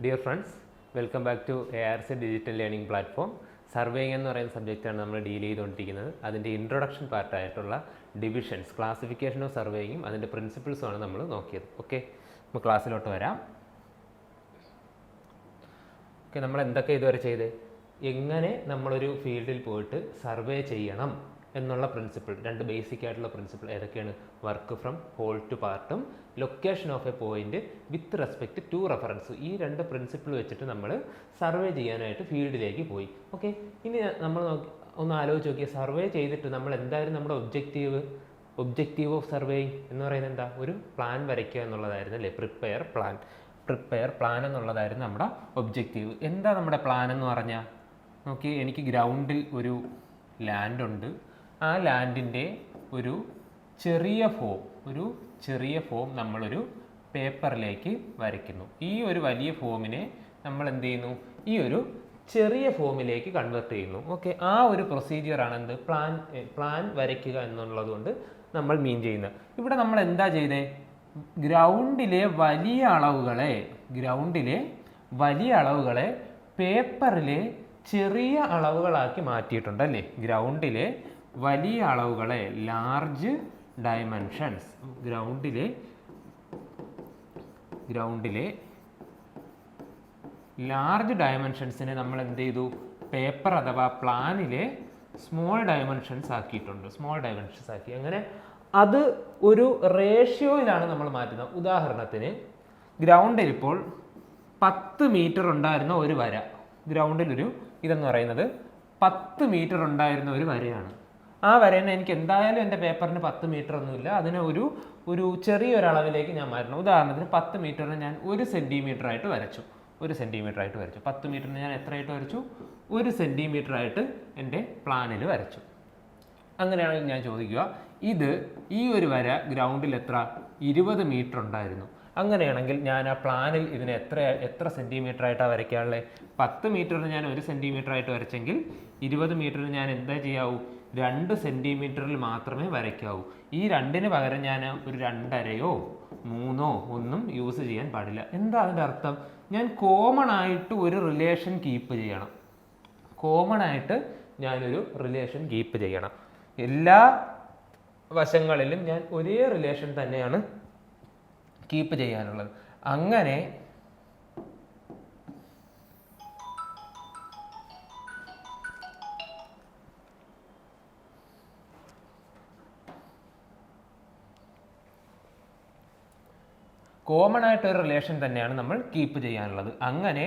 Dear friends, welcome back to ARC digital learning platform. Surveying എന്ന് പറയുന്ന സബ്ജക്റ്റാണ് നമ്മൾ ഡീൽ ചെയ്തുകൊണ്ടിരിക്കുന്നത്. അതിൻ്റെ ഇൻട്രൊഡക്ഷൻ പാർട്ടായിട്ടുള്ള ഡിവിഷൻസ്, ക്ലാസിഫിക്കേഷൻ ഓഫ് സർവേയിങ്ങും അതിൻ്റെ പ്രിൻസിപ്പിൾസുമാണ് നമ്മൾ നോക്കിയത്. ഓക്കെ, നമുക്ക് ക്ലാസ്സിലോട്ട് വരാം. ഓക്കെ, നമ്മൾ എന്തൊക്കെ ഇതുവരെ ചെയ്ത്, എങ്ങനെ നമ്മളൊരു ഫീൽഡിൽ പോയിട്ട് സർവേ ചെയ്യണം എന്നുള്ള പ്രിൻസിപ്പിൾ, രണ്ട് ബേസിക് ആയിട്ടുള്ള പ്രിൻസിപ്പിൾ ഏതൊക്കെയാണ്? വർക്ക് ഫ്രം ഹോൾ ടു പാർട്ടും location of a point with respect to reference. ഈ രണ്ട് പ്രിൻസിപ്പിൾ വെച്ചിട്ട് നമ്മൾ സർവേ ചെയ്യാനായിട്ട് ഫീൽഡിലേക്ക് പോയി. ഓക്കെ, ഇനി നമ്മൾ ഒന്ന് ആലോചിച്ച് നോക്കിയാൽ, സർവേ ചെയ്തിട്ട് നമ്മൾ എന്തായിരുന്നു നമ്മുടെ ഒബ്ജക്റ്റീവ് ഓഫ് സർവേയിങ് എന്ന് പറയുന്നത് എന്താ? ഒരു പ്ലാൻ വരയ്ക്കുക എന്നുള്ളതായിരുന്നു അല്ലേ? പ്രിപ്പയർ പ്ലാൻ എന്നുള്ളതായിരുന്നു നമ്മുടെ ഒബ്ജക്റ്റീവ്. എന്താ നമ്മുടെ പ്ലാൻ എന്ന് പറഞ്ഞാൽ, നോക്കി, എനിക്ക് ഗ്രൗണ്ടിൽ ഒരു ലാൻഡ് ഉണ്ട്. ആ ലാൻഡിൻ്റെ ഒരു ചെറിയ ഫോം നമ്മളൊരു പേപ്പറിലേക്ക് വരയ്ക്കുന്നു. ഈ ഒരു വലിയ ഫോമിനെ നമ്മൾ എന്ത് ചെയ്യുന്നു? ഈ ഒരു ചെറിയ ഫോമിലേക്ക് കൺവേർട്ട് ചെയ്യുന്നു. ഓക്കെ, ആ ഒരു പ്രൊസീജിയറാണ് എന്ത്? പ്ലാൻ വരയ്ക്കുക എന്നുള്ളത് കൊണ്ട് നമ്മൾ മീൻ ചെയ്യുന്നത്. ഇവിടെ നമ്മൾ എന്താ ചെയ്തേ? ഗ്രൗണ്ടിലെ വലിയ അളവുകളെ പേപ്പറിലെ ചെറിയ അളവുകളാക്കി മാറ്റിയിട്ടുണ്ട് അല്ലേ? ഗ്രൗണ്ടിലെ വലിയ അളവുകളെ, ലാർജ് ഡയമെൻഷൻസ്, ഗ്രൗണ്ടിലെ ലാർജ് ഡയമെൻഷൻസിനെ നമ്മൾ എന്ത് ചെയ്തു? പേപ്പർ അഥവാ പ്ലാനിലെ സ്മോൾ ഡയമെൻഷൻസ് ആക്കിയിട്ടുണ്ട്. അങ്ങനെ അത് ഒരു റേഷ്യോയിലാണ് നമ്മൾ മാറ്റുന്നത്. ഉദാഹരണത്തിന്, ഗ്രൗണ്ടിൽ ഇപ്പോൾ 10 മീറ്റർ ഉണ്ടായിരുന്ന ഒരു വര, ഗ്രൗണ്ടിലൊരു ഇതെന്ന് പറയുന്നത് 10 മീറ്റർ ഉണ്ടായിരുന്ന ഒരു വരയാണ്. ആ വരേനെ എനിക്ക് എന്തായാലും എൻ്റെ പേപ്പറിന് 10 മീറ്റർ ഒന്നുമില്ല, അതിനെ ഒരു ചെറിയൊരളവിലേക്ക് ഞാൻ മാറ്റണം. ഉദാഹരണത്തിന് 10 മീറ്ററിന് ഞാൻ 1 സെൻറ്റിമീറ്റർ ആയിട്ട് വരച്ചു. 10 മീറ്ററിന് ഞാൻ എത്രയായിട്ട് വരച്ചു? 1 സെൻറ്റിമീറ്റർ ആയിട്ട് എൻ്റെ പ്ലാനിൽ വരച്ചു. അങ്ങനെയാണെങ്കിൽ ഞാൻ ചോദിക്കുക, ഈ ഒരു വര ഗ്രൗണ്ടിൽ എത്ര? 20 മീറ്റർ ഉണ്ടായിരുന്നു. അങ്ങനെയാണെങ്കിൽ ഞാൻ ആ പ്ലാനിൽ ഇതിനെ എത്ര സെൻറ്റിമീറ്റർ ആയിട്ടാണ് വരയ്ക്കാനുള്ളത്? 10 മീറ്ററിന് ഞാൻ 1 സെൻറ്റിമീറ്റർ ആയിട്ട് വരച്ചെങ്കിൽ 20 മീറ്ററിന് ഞാൻ എന്താ ചെയ്യാവൂ? 2 സെൻറ്റിമീറ്ററിൽ മാത്രമേ വരയ്ക്കാവൂ. ഈ 2ന് പകരം ഞാൻ ഒരു 2.5 3 ഒന്നും യൂസ് ചെയ്യാൻ പാടില്ല. എന്താ അതിൻ്റെ അർത്ഥം? ഞാൻ കോമൺ ആയിട്ട് ഒരു റിലേഷൻ കീപ്പ് ചെയ്യണം. എല്ലാ വശങ്ങളിലും ഞാൻ ഒരേ റിലേഷൻ തന്നെയാണ് കീപ്പ് ചെയ്യാനുള്ളത്. അങ്ങനെ കോമൺ ആയിട്ട് ഒരു റിലേഷൻ തന്നെയാണ് നമ്മൾ കീപ്പ് ചെയ്യാനുള്ളത്. അങ്ങനെ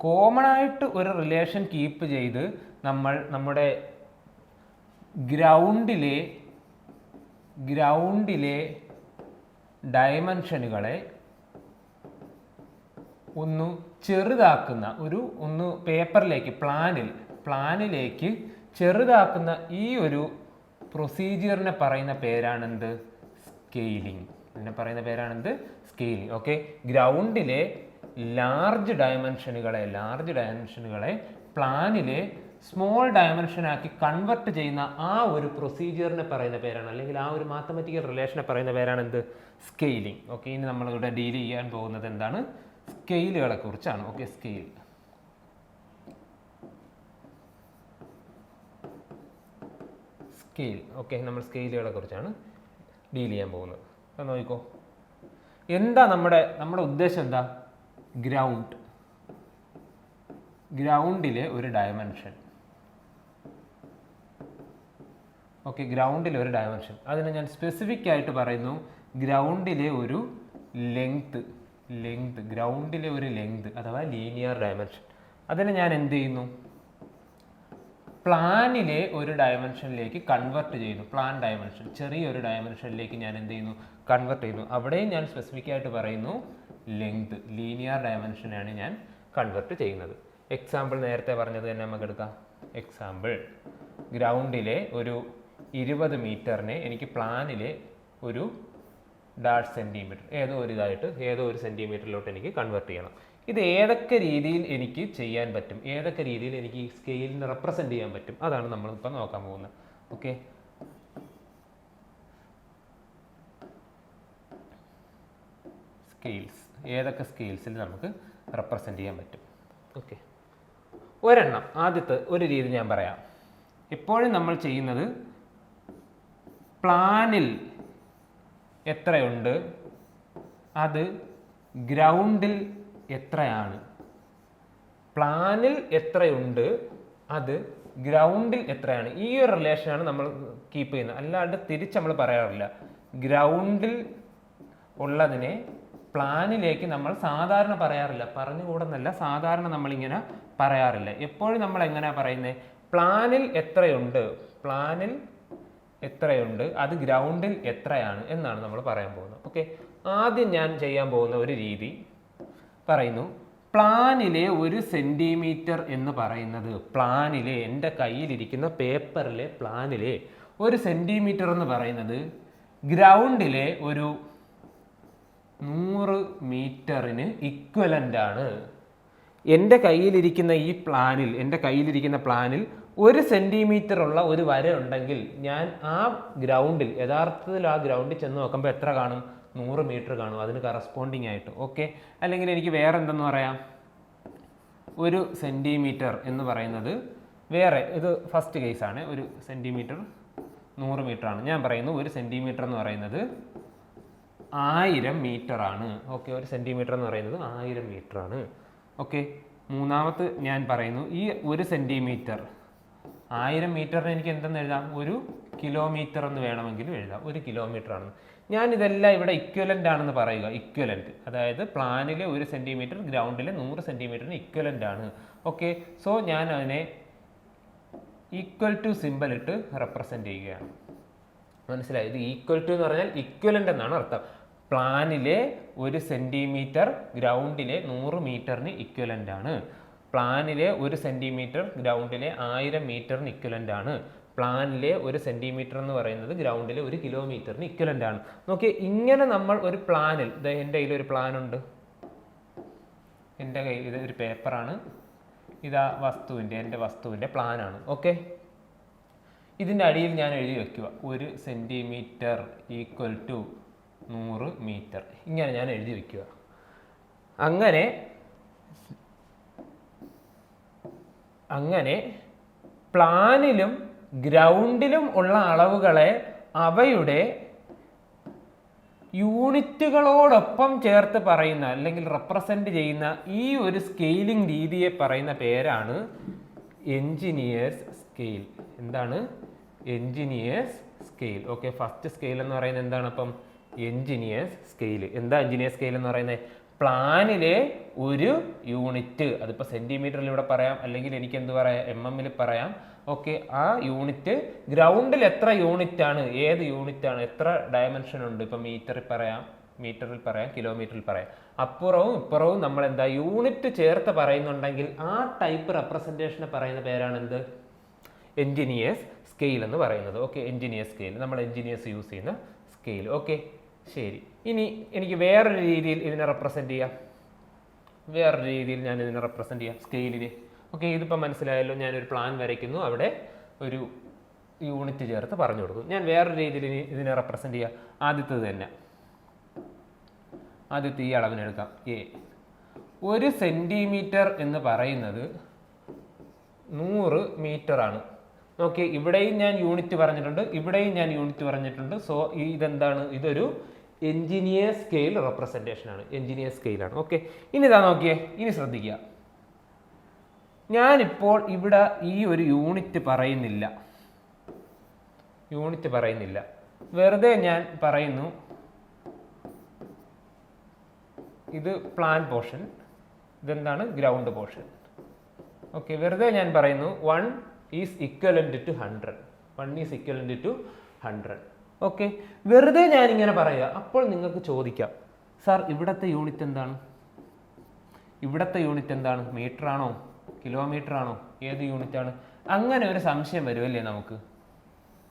കോമൺ ആയിട്ട് ഒരു റിലേഷൻ കീപ്പ് ചെയ്ത് നമ്മൾ നമ്മുടെ ഗ്രൗണ്ടിലെ ഡയമെൻഷനുകളെ ഒന്ന് ചെറുതാക്കുന്ന, ഒന്ന് പേപ്പറിലേക്ക്, പ്ലാനിലേക്ക് ചെറുതാക്കുന്ന ഈ ഒരു പ്രൊസീജിയറിനെ പറയുന്ന പേരാണെന്ത്? സ്കെയിലിംഗ്. ഓക്കെ, ഗ്രൗണ്ടിലെ ലാർജ് ഡയമെൻഷനുകളെ പ്ലാനിലെ സ്മോൾ ഡയമെൻഷനാക്കി കൺവെർട്ട് ചെയ്യുന്ന ആ ഒരു പ്രൊസീജിയറിനെ പറയുന്ന പേരാണ്, അല്ലെങ്കിൽ ആ ഒരു മാത്തമാറ്റിക്കൽ റിലേഷനെ പറയുന്ന പേരാണ് എന്ത്? സ്കെയിലിംഗ്. ഓക്കെ, ഇനി നമ്മളിവിടെ ഡീൽ ചെയ്യാൻ പോകുന്നത് എന്താണ്? സ്കെയിലുകളെ കുറിച്ചാണ്. Okay, scale. ഓക്കെ, നമ്മൾ സ്കെയിലുകളെ കുറിച്ചാണ് ഡീൽ ചെയ്യാൻ പോകുന്നത്. അത് നോക്കിക്കോ, എന്താ നമ്മുടെ ഉദ്ദേശം? എന്താ? ഗ്രൗണ്ടിലെ ഒരു ഡയമെൻഷൻ. ഓക്കെ, ഗ്രൗണ്ടിലെ ഒരു ഡയമെൻഷൻ, അതിനെ ഞാൻ സ്പെസിഫിക് ആയിട്ട് പറയുന്നു ഗ്രൗണ്ടിലെ ഒരു ലെങ്ത് അഥവാ ലീനിയർ ഡയമെൻഷൻ. അതിനെ ഞാൻ എന്ത് ചെയ്യുന്നു? പ്ലാനിലെ ഒരു ഡയമെൻഷനിലേക്ക് കൺവെർട്ട് ചെയ്യുന്നു. പ്ലാൻ ഡയമെൻഷൻ, ചെറിയൊരു ഡയമെൻഷനിലേക്ക് ഞാൻ എന്ത് ചെയ്യുന്നു? കൺവെർട്ട് ചെയ്യുന്നു. അവിടെയും ഞാൻ സ്പെസിഫിക് ആയിട്ട് പറയുന്നു ലെങ്ത്, ലീനിയർ ഡയമെൻഷനാണ് ഞാൻ കൺവെർട്ട് ചെയ്യുന്നത്. എക്സാമ്പിൾ നേരത്തെ പറഞ്ഞത് തന്നെ നമുക്ക് എടുക്കാം. എക്സാമ്പിൾ, ഗ്രൗണ്ടിലെ ഒരു 20 മീറ്ററിനെ എനിക്ക് പ്ലാനിലെ ഒരു സെൻറ്റിമീറ്റർ, ഏതോ ഒരു സെൻറ്റിമീറ്ററിലോട്ട് എനിക്ക് കൺവെർട്ട് ചെയ്യണം. ഇത് ഏതൊക്കെ രീതിയിൽ എനിക്ക് ചെയ്യാൻ പറ്റും, ഏതൊക്കെ രീതിയിൽ എനിക്ക് ഈ സ്കെയിലിനെ റെപ്രസെൻറ്റ് ചെയ്യാൻ പറ്റും, അതാണ് നമ്മളിപ്പോൾ നോക്കാൻ പോകുന്നത്. ഓക്കെ, സ്കെയിൽസ്, ഏതൊക്കെ സ്കെയിൽസിൽ നമുക്ക് റെപ്രസെൻ്റ് ചെയ്യാൻ പറ്റും. ഓക്കെ, ഒരെണ്ണം ആദ്യത്തെ ഒരു രീതി ഞാൻ പറയാം. എപ്പോഴും നമ്മൾ ചെയ്യുന്നത് പ്ലാനിൽ എത്രയുണ്ട് അത് ഗ്രൗണ്ടിൽ എത്രയാണ്. പ്ലാനിൽ എത്രയുണ്ട് അത് ഗ്രൗണ്ടിൽ എത്രയാണ്. ഈ ഒരു റിലേഷനാണ് നമ്മൾ കീപ്പ് ചെയ്യുന്നത്. അല്ലാണ്ട് തിരിച്ച് നമ്മൾ പറയാറില്ല. ഗ്രൗണ്ടിൽ ഉള്ളതിനെ പ്ലാനിലേക്ക് നമ്മൾ സാധാരണ പറയാറില്ല. പറഞ്ഞുകൂടെന്നല്ല, സാധാരണ നമ്മളിങ്ങനെ പറയാറില്ല. എപ്പോഴും നമ്മൾ എങ്ങനെയാണ് പറയുന്നത്? പ്ലാനിൽ എത്രയുണ്ട്, പ്ലാനിൽ എത്രയുണ്ട് അത് ഗ്രൗണ്ടിൽ എത്രയാണ് എന്നാണ് നമ്മൾ പറയാൻ പോകുന്നത്. ഓക്കെ, ആദ്യം ഞാൻ ചെയ്യാൻ പോകുന്ന ഒരു രീതി പറയുന്നു. പ്ലാനിലെ 1 സെൻറ്റിമീറ്റർ എന്ന് പറയുന്നത്, പ്ലാനിലെ എൻ്റെ കയ്യിലിരിക്കുന്ന പേപ്പറിലെ പ്ലാനിലെ 1 സെൻറ്റിമീറ്റർ എന്ന് പറയുന്നത് ഗ്രൗണ്ടിലെ ഒരു 100 മീറ്ററിന് ഇക്വലൻ്റ് ആണ്. എൻ്റെ കയ്യിലിരിക്കുന്ന ഈ പ്ലാനിൽ, എൻ്റെ കയ്യിലിരിക്കുന്ന പ്ലാനിൽ 1 സെൻറ്റിമീറ്റർ ഉള്ള ഒരു വര ഉണ്ടെങ്കിൽ ഞാൻ ആ ഗ്രൗണ്ടിൽ, യഥാർത്ഥത്തിൽ ആ ഗ്രൗണ്ടിൽ ചെന്ന് നോക്കുമ്പോൾ എത്ര കാണും? 100 മീറ്റർ കാണും അതിന് കറസ്പോണ്ടിങ് ആയിട്ട്. ഓക്കെ, അല്ലെങ്കിൽ എനിക്ക് വേറെ എന്തെന്ന് പറയാം? 1 സെൻറ്റിമീറ്റർ എന്ന് പറയുന്നത് വേറെ, ഇത് ഫസ്റ്റ് കേസാണ്. 1 സെൻറ്റിമീറ്റർ 100 മീറ്റർ ആണ്. ഞാൻ പറയുന്നു 1 സെൻറ്റിമീറ്റർ എന്ന് പറയുന്നത് 1000 മീറ്റർ ആണ്. ഓക്കെ, 1 സെൻറ്റിമീറ്റർ എന്ന് പറയുന്നത് 1000 മീറ്റർ ആണ്. ഓക്കെ, മൂന്നാമത്തെ ഞാൻ പറയുന്നു ഈ 1 സെൻറ്റിമീറ്റർ 1000 മീറ്ററിന് എനിക്ക് എന്തെന്ന് എഴുതാം? 1 കിലോമീറ്റർ എന്ന് വേണമെങ്കിലും എഴുതാം. 1 കിലോമീറ്റർ ആണെന്ന്. ഞാൻ ഇതെല്ലാം ഇവിടെ ഇക്വലൻ്റ് ആണെന്ന് പറയുക. ഇക്വലൻ്റ്, അതായത് പ്ലാനിലെ 1 സെൻറ്റിമീറ്റർ ഗ്രൗണ്ടിലെ 100 സെൻറ്റിമീറ്ററിന് ഇക്വലൻ്റ് ആണ്. ഓക്കെ, സോ ഞാൻ അതിനെ ഈക്വൽ ടു സിമ്പൽ ഇട്ട് റെപ്രസെൻ്റ് ചെയ്യുകയാണ്. മനസ്സിലായി? ഇത് ഈക്വൽ ടു എന്ന് പറഞ്ഞാൽ ഇക്വലൻ്റ് എന്നാണ് അർത്ഥം. പ്ലാനിലെ 1 സെൻറ്റിമീറ്റർ ഗ്രൗണ്ടിലെ 100 മീറ്ററിന് ഇക്വലൻ്റ് ആണ്. പ്ലാനിലെ 1 സെൻറ്റിമീറ്റർ ഗ്രൗണ്ടിലെ 1000 മീറ്ററിന് ഇക്വലൻ്റ് ആണ്. പ്ലാനിലെ 1 സെൻറ്റിമീറ്റർ എന്ന് പറയുന്നത് ഗ്രൗണ്ടിലെ 1 കിലോമീറ്ററിന് ഇക്വലൻ്റ് ആണ്. നോക്കിയേ, ഇങ്ങനെ നമ്മൾ ഒരു പ്ലാനിൽ, എൻ്റെ കയ്യിൽ ഒരു പ്ലാനുണ്ട്, എൻ്റെ കയ്യിൽ ഇത് ഒരു പേപ്പറാണ്, ഇതാ എൻ്റെ വസ്തുവിൻ്റെ പ്ലാനാണ്. ഓക്കെ, ഇതിൻ്റെ അടിയിൽ ഞാൻ എഴുതി വയ്ക്കുക 1 സെൻറ്റിമീറ്റർ ഈക്വൽ ടു 100 മീറ്റർ. ഇങ്ങനെ ഞാൻ എഴുതി വയ്ക്കുക. അങ്ങനെ പ്ലാനിലും ഗ്രൗണ്ടിലും ഉള്ള അളവുകളെ അവയുടെ യൂണിറ്റുകളോടൊപ്പം ചേർത്ത് പറയുന്ന അല്ലെങ്കിൽ റെപ്രസെൻ്റ് ചെയ്യുന്ന ഈ ഒരു സ്കെയിലിംഗ് രീതിയെ പറയുന്ന പേരാണ് എൻജിനീയേഴ്സ് സ്കെയിൽ. എന്താണ്? Engineers scale. Okay, first scale എന്ന് പറയുന്നത് എന്താണ്? അപ്പം എൻജിനീയേഴ്സ് സ്കെയിൽ. എന്താ എൻജിനീയർ സ്കെയിൽ എന്ന് പറയുന്നത്? പ്ലാനിലെ 1 യൂണിറ്റ്, അതിപ്പോൾ സെൻറ്റിമീറ്ററിൽ ഇവിടെ പറയാം, അല്ലെങ്കിൽ എനിക്ക് എന്ത് പറയാം? mm പറയാം. ഓക്കെ, ആ യൂണിറ്റ് ഗ്രൗണ്ടിൽ എത്ര യൂണിറ്റ് ആണ്, ഏത് യൂണിറ്റ് ആണ്, എത്ര ഡയമെൻഷൻ ഉണ്ട്, ഇപ്പം മീറ്ററിൽ പറയാം, കിലോമീറ്ററിൽ പറയാം. അപ്പുറവും ഇപ്പുറവും നമ്മൾ എന്താ യൂണിറ്റ് ചേർത്ത് പറയുന്നുണ്ടെങ്കിൽ ആ ടൈപ്പ് റെപ്രസെൻറ്റേഷനെ പറയുന്ന പേരാണ് എന്ത്? എൻജിനീയേഴ്സ് സ്കെയിൽ എന്ന് പറയുന്നത്. ഓക്കെ, എൻജിനീയർ സ്കെയിൽ, നമ്മൾ എൻജിനീയേഴ്സ് യൂസ് ചെയ്യുന്ന സ്കെയിൽ. ഓക്കെ, ശരി. ഇനി എനിക്ക് വേറൊരു രീതിയിൽ ഇതിനെ റെപ്രസെൻ്റ് ചെയ്യാം. ഞാൻ ഇതിനെ റെപ്രസെൻ്റ് ചെയ്യാം സ്കെയിലിനെ. ഓക്കെ, ഇതിപ്പോൾ മനസ്സിലായല്ലോ. ഞാനൊരു പ്ലാൻ വരയ്ക്കുന്നു, അവിടെ ഒരു യൂണിറ്റ് ചേർത്ത് പറഞ്ഞു കൊടുക്കും. ഞാൻ വേറൊരു രീതിയിൽ ഇതിനെ റെപ്രസെൻ്റ് ചെയ്യാം. ആദ്യത്തേത് തന്നെ, ആദ്യത്തെ ഈ അളവിനെടുക്കാം. 1 സെൻറ്റിമീറ്റർ എന്ന് പറയുന്നത് 100 മീറ്റർ ആണ്. ഓക്കെ, ഇവിടെയും ഞാൻ യൂണിറ്റ് പറഞ്ഞിട്ടുണ്ട്, ഇവിടെയും ഞാൻ യൂണിറ്റ് പറഞ്ഞിട്ടുണ്ട്. സോ ഇതെന്താണ്? ഇതൊരു എൻജിനീയർ സ്കെയിൽ റെപ്രസെൻറ്റേഷൻ ആണ്, എൻജിനീയർ സ്കെയിലാണ്. ഓക്കെ, ഇനി ഇതാ നോക്കിയേ, ഇനി ശ്രദ്ധിക്കുക. ഞാനിപ്പോൾ ഇവിടെ ഈ ഒരു യൂണിറ്റ് പറയുന്നില്ല, വെറുതെ ഞാൻ പറയുന്നു ഇത് പ്ലാൻ പോർഷൻ, ഇതെന്താണ്? Ground portion. ഓക്കെ, വെറുതെ ഞാൻ പറയുന്നു 1 is equivalent to 100. 1 is equivalent to 100. Okay, വെറുതെ ഞാനിങ്ങനെ പറയുക. അപ്പോൾ നിങ്ങൾക്ക് ചോദിക്കാം, സാർ ഇവിടുത്തെ യൂണിറ്റ് എന്താണ്? മീറ്റർ ആണോ, കിലോമീറ്റർ ആണോ, ഏത് യൂണിറ്റ് ആണ്? അങ്ങനെ ഒരു സംശയം വരുമല്ലേ നമുക്ക്.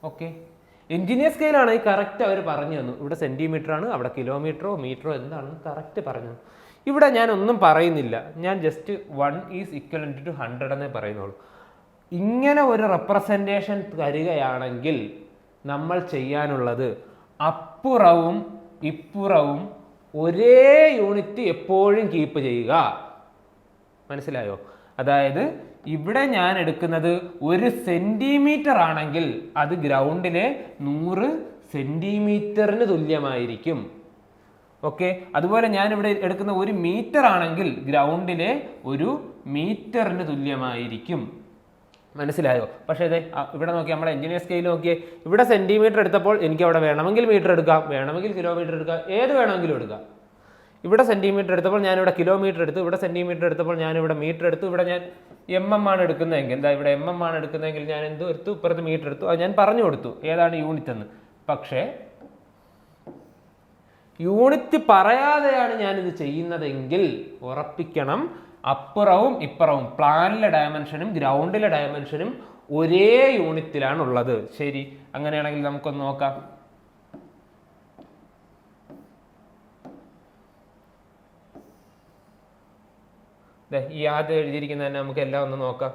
ഓക്കെ, എൻജിനീയർ സ്കെയിലാണെങ്കിൽ കറക്റ്റ് അവർ പറഞ്ഞു തന്നു. ഇവിടെ സെൻറ്റിമീറ്റർ ആണ്, അവിടെ കിലോമീറ്ററോ മീറ്ററോ എന്താണെന്ന് കറക്റ്റ് പറഞ്ഞു. ഇവിടെ ഞാൻ ഒന്നും പറയുന്നില്ല, ഞാൻ ജസ്റ്റ് 1 ഈസ് ഇക്വലൻ്റ് ടു 100 എന്നേ പറയുന്നുള്ളൂ. ഇങ്ങനെ ഒരു റെപ്രസെൻറ്റേഷൻ തരികയാണെങ്കിൽ നമ്മൾ ചെയ്യാനുള്ളത് അപ്പുറവും ഇപ്പുറവും ഒരേ യൂണിറ്റ് എപ്പോഴും കീപ്പ് ചെയ്യുക. മനസ്സിലായോ? അതായത് ഇവിടെ ഞാൻ എടുക്കുന്നത് 1 സെന്റിമീറ്റർ ആണെങ്കിൽ അത് ഗ്രൗണ്ടിലെ 100 സെന്റിമീറ്ററിന് തുല്യമായിരിക്കും. ഓക്കെ, അതുപോലെ ഞാൻ ഇവിടെ എടുക്കുന്ന 1 മീറ്റർ ആണെങ്കിൽ ഗ്രൗണ്ടിലെ 1 മീറ്ററിന് തുല്യമായിരിക്കും. മനസ്സിലായോ? പക്ഷേ അതെ ഇവിടെ നോക്കി, നമ്മുടെ എഞ്ചിനീയർ സ്കെയിൽ നോക്കിയേ, ഇവിടെ സെന്റിമീറ്റർ എടുത്തപ്പോൾ എനിക്ക് അവിടെ വേണമെങ്കിൽ മീറ്റർ എടുക്കാം, വേണമെങ്കിൽ കിലോമീറ്റർ എടുക്കാം, ഏത് വേണമെങ്കിലും എടുക്കാം. ഇവിടെ സെന്റിമീറ്റർ എടുത്തപ്പോൾ ഞാനിവിടെ കിലോമീറ്റർ എടുത്തു, ഇവിടെ സെന്റിമീറ്റർ എടുത്തപ്പോൾ ഞാനിവിടെ മീറ്റർ എടുത്തു, ഇവിടെ ഞാൻ ആണ് എടുക്കുന്നതെങ്കിൽ എന്താ ഇവിടെ ആണ് എടുക്കുന്നതെങ്കിൽ ഞാൻ എന്ത് എടുത്തു, ഇപ്പുറത്ത് മീറ്റർ എടുത്തു. അത് ഞാൻ പറഞ്ഞു കൊടുത്തു ഏതാണ് യൂണിറ്റ് എന്ന്. പക്ഷേ യൂണിറ്റ് പറയാതെയാണ് ഞാനിത് ചെയ്യുന്നതെങ്കിൽ ഉറപ്പിക്കണം, അപ്പുറവും ഇപ്പുറവും പ്ലാനിലെ ഡയമെൻഷനും ഗ്രൗണ്ടിലെ ഡയമെൻഷനും ഒരേ യൂണിറ്റിലാണ് ഉള്ളത്. ശരി, അങ്ങനെയാണെങ്കിൽ നമുക്കൊന്ന് നോക്കാം. ഈ ആദ്യം എഴുതിയിരിക്കുന്ന തന്നെ നമുക്ക് എല്ലാം ഒന്ന് നോക്കാം.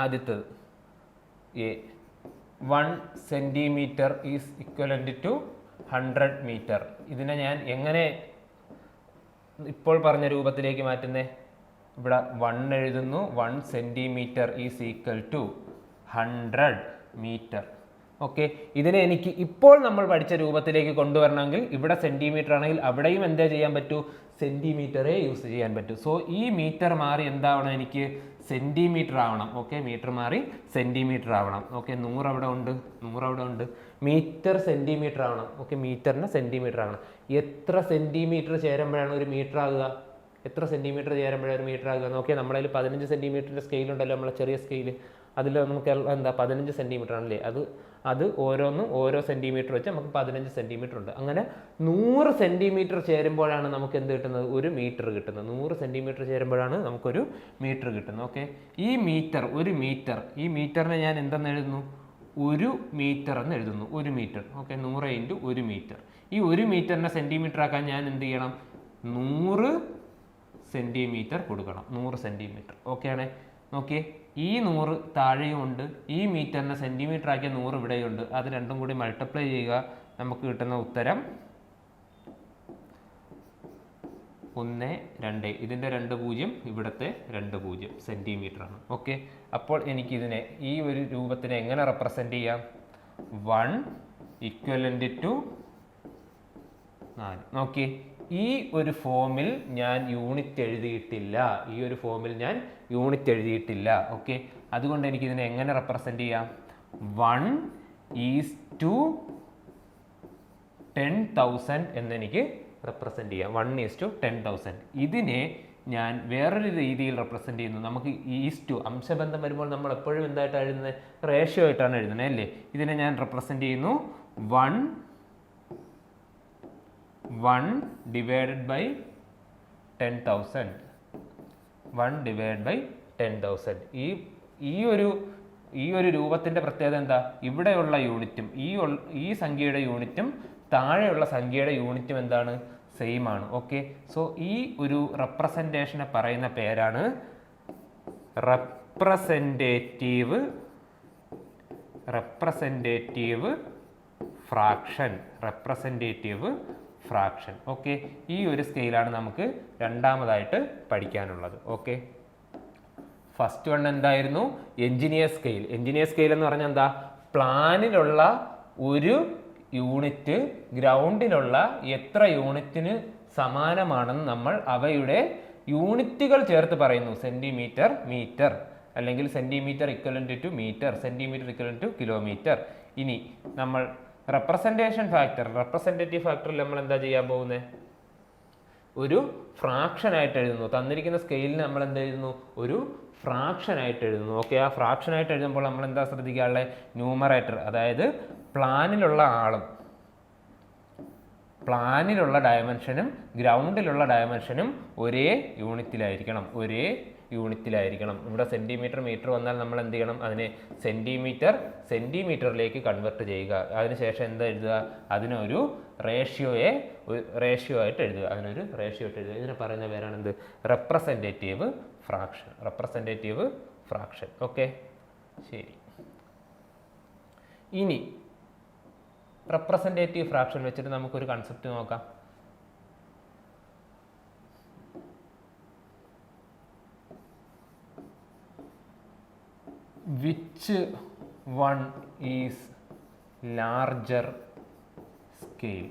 ആദ്യത്തത് 1 centimetre is equivalent to 100 metre. ഇതിനെ ഞാൻ എങ്ങനെ ഇപ്പോൾ പറഞ്ഞ രൂപത്തിലേക്ക് മാറ്റുന്നേ? ഇവിടെ 1 എഴുതുന്നു, 1 centimetre is equal to 100 metre. Okay, ഇതിനെ എനിക്ക് ഇപ്പോൾ നമ്മൾ പഠിച്ച രൂപത്തിലേക്ക് കൊണ്ടുവരണമെങ്കിൽ ഇവിടെ സെന്റിമീറ്റർ ആണെങ്കിൽ അവിടെയും എന്താ ചെയ്യാൻ പറ്റൂ? സെന്റിമീറ്ററേ യൂസ് ചെയ്യാൻ പറ്റൂ. സോ ഈ മീറ്റർ മാറി എന്താവണം? എനിക്ക് സെന്റിമീറ്റർ ആവണം. ഓക്കെ, മീറ്റർ മാറി സെന്റിമീറ്റർ ആവണം. ഓക്കെ, 100 അവിടെ ഉണ്ട്, 100 അവിടെ ഉണ്ട്. മീറ്റർ സെന്റിമീറ്റർ ആവണം. ഓക്കെ, മീറ്ററിന് സെന്റിമീറ്റർ ആവണം. എത്ര സെന്റിമീറ്റർ ചേരുമ്പോഴാണ് ഒരു മീറ്റർ ആകുക? എത്ര സെന്റിമീറ്റർ ചേരുമ്പോഴാണ് ഒരു മീറ്റർ ആകുക? നോക്കിയാൽ നമ്മുടെ കയ്യിൽ 15 സെന്റിമീറ്ററിന്റെ സ്കെയിൽ ഉണ്ടല്ലോ, നമ്മളെ ചെറിയ സ്കെയിൽ. അതിൽ നമുക്ക് എന്താ 15 സെന്റിമീറ്റർ ആണല്ലേ? അത് ഓരോന്നും ഓരോ സെന്റിമീറ്റർ വെച്ച് നമുക്ക് 15 സെന്റിമീറ്റർ ഉണ്ട്. അങ്ങനെ 100 സെന്റിമീറ്റർ ചേരുമ്പോഴാണ് നമുക്ക് എന്ത് കിട്ടുന്നത്? ഒരു മീറ്റർ കിട്ടുന്നത്. 100 സെന്റിമീറ്റർ ചേരുമ്പോഴാണ് നമുക്കൊരു മീറ്റർ കിട്ടുന്നത്. ഓക്കെ, ഈ മീറ്റർ, ഒരു മീറ്റർ, ഈ മീറ്ററിനെ ഞാൻ എന്തെന്ന് എഴുതുന്നു? 1 മീറ്റർ എന്ന് എഴുതുന്നു. 1 മീറ്റർ. Okay, 100 × 1 metre. ഈ 1 മീറ്ററിനെ സെന്റിമീറ്റർ ആക്കാൻ ഞാൻ എന്ത് ചെയ്യണം? 100 സെന്റിമീറ്റർ കൊടുക്കണം. 100 സെന്റിമീറ്റർ. ഓക്കെ ആണേ? നോക്കിയേ, ഈ 100 താഴെയും ഉണ്ട്, ഈ മീറ്ററിനെ സെന്റിമീറ്റർ ആക്കിയ 100 ഇവിടെയുണ്ട്. അത് രണ്ടും കൂടി മൾട്ടിപ്ലൈ ചെയ്യുക, നമുക്ക് കിട്ടുന്ന ഉത്തരം 1, 2. ഇതിൻ്റെ 2 0, ഇവിടുത്തെ 2 0 സെന്റിമീറ്റർ ആണ്. ഓക്കെ, അപ്പോൾ എനിക്കിതിനെ ഈ ഒരു രൂപത്തിനെ എങ്ങനെ റെപ്രസെന്റ് ചെയ്യാം? 1 ഇക്വലന്റ് ടു 4. നോക്കിയേ, ഈ ഒരു ഫോമിൽ ഞാൻ യൂണിറ്റ് എഴുതിയിട്ടില്ല. ഈ ഒരു ഫോമിൽ ഞാൻ യൂണിറ്റ് എഴുതിയിട്ടില്ല. ഓക്കെ, അതുകൊണ്ട് എനിക്ക് ഇതിനെ എങ്ങനെ റെപ്രസെന്റ് ചെയ്യാം? 1:10,000 എന്നെനിക്ക് റെപ്രസെന്റ് ചെയ്യാം. 1:10,000. ഇതിനെ ഞാൻ വേറൊരു രീതിയിൽ റെപ്രസെന്റ് ചെയ്യുന്നു. നമുക്ക് ഈസ്റ്റു അംശബന്ധം വരുമ്പോൾ നമ്മൾ എപ്പോഴും എന്തായിട്ടാണ് എഴുതുന്നത്? റേഷ്യോ ആയിട്ടാണ് എഴുതുന്നത് അല്ലേ? ഇതിനെ ഞാൻ റെപ്രസെന്റ് ചെയ്യുന്നു 1 divided by 10,000. 1 divided by 10,000. ഈ ഒരു രൂപത്തിന്റെ പ്രത്യേകത എന്താ? ഇവിടെയുള്ള യൂണിറ്റും ഈ സംഖ്യയുടെ യൂണിറ്റും താഴെയുള്ള സംഖ്യയുടെ യൂണിറ്റും എന്താണ്? സെയിം ആണ്. ഓക്കെ, സോ ഈ ഒരു റെപ്രസെന്റേഷനെ പറയുന്ന പേരാണ് representative fraction. Representative fraction. Okay, ഈ ഒരു സ്കെയിലാണ് നമുക്ക് രണ്ടാമതായിട്ട് പഠിക്കാനുള്ളത്. ഓക്കെ, ഫസ്റ്റ് വൺ എന്തായിരുന്നു? Engineer scale. എഞ്ചിനീയർ സ്കെയിൽ എന്ന് പറഞ്ഞാൽ എന്താ? പ്ലാനിലുള്ള ഒരു യൂണിറ്റ് ഗ്രൗണ്ടിലുള്ള എത്ര യൂണിറ്റിന് സമാനമാണെന്ന് നമ്മൾ അവയുടെ യൂണിറ്റുകൾ ചേർത്ത് പറയുന്നു. സെന്റിമീറ്റർ, മീറ്റർ, അല്ലെങ്കിൽ centimetre equivalent to metre, centimetre equivalent to kilometre. ഇനി നമ്മൾ റെപ്രസെന്റേറ്റീവ് ഫാക്ടറിൽ നമ്മൾ എന്താ ചെയ്യാൻ പോകുന്നത്? ഒരു ഫ്രാക്ഷൻ ആയിട്ട് എഴുതുന്നു. തന്നിരിക്കുന്ന സ്കെയിലിന് നമ്മൾ എന്താ എഴുതുന്നു? ഒരു ഫ്രാക്ഷൻ ആയിട്ട് എഴുതുന്നു. ഓക്കെ, ആ ഫ്രാക്ഷൻ ആയിട്ട് എഴുതുമ്പോൾ നമ്മൾ എന്താ ശ്രദ്ധിക്കാനുള്ളത്? ന്യൂമറേറ്റർ, അതായത് പ്ലാനിലുള്ള ആളും പ്ലാനിലുള്ള ഡയമെൻഷനും ഗ്രൗണ്ടിലുള്ള ഡയമെൻഷനും ഒരേ യൂണിറ്റിലായിരിക്കണം. ഇവിടെ സെന്റിമീറ്റർ, മീറ്റർ വന്നാൽ നമ്മൾ എന്ത് ചെയ്യണം? അതിനെ സെന്റിമീറ്ററിലേക്ക് കൺവെർട്ട് ചെയ്യുക. അതിനുശേഷം എന്താ എഴുതുക? അതിനൊരു റേഷ്യോ ആയിട്ട് എഴുതുക. ഇതിനെ പറയുന്ന പേരാണ് എന്ത്? Representative fraction. ഓക്കെ, ശരി. ഇനി റെപ്രസെന്റേറ്റീവ് ഫ്രാക്ഷൻ വെച്ചിട്ട് നമുക്കൊരു കൺസെപ്റ്റ് നോക്കാം. Which one is larger scale?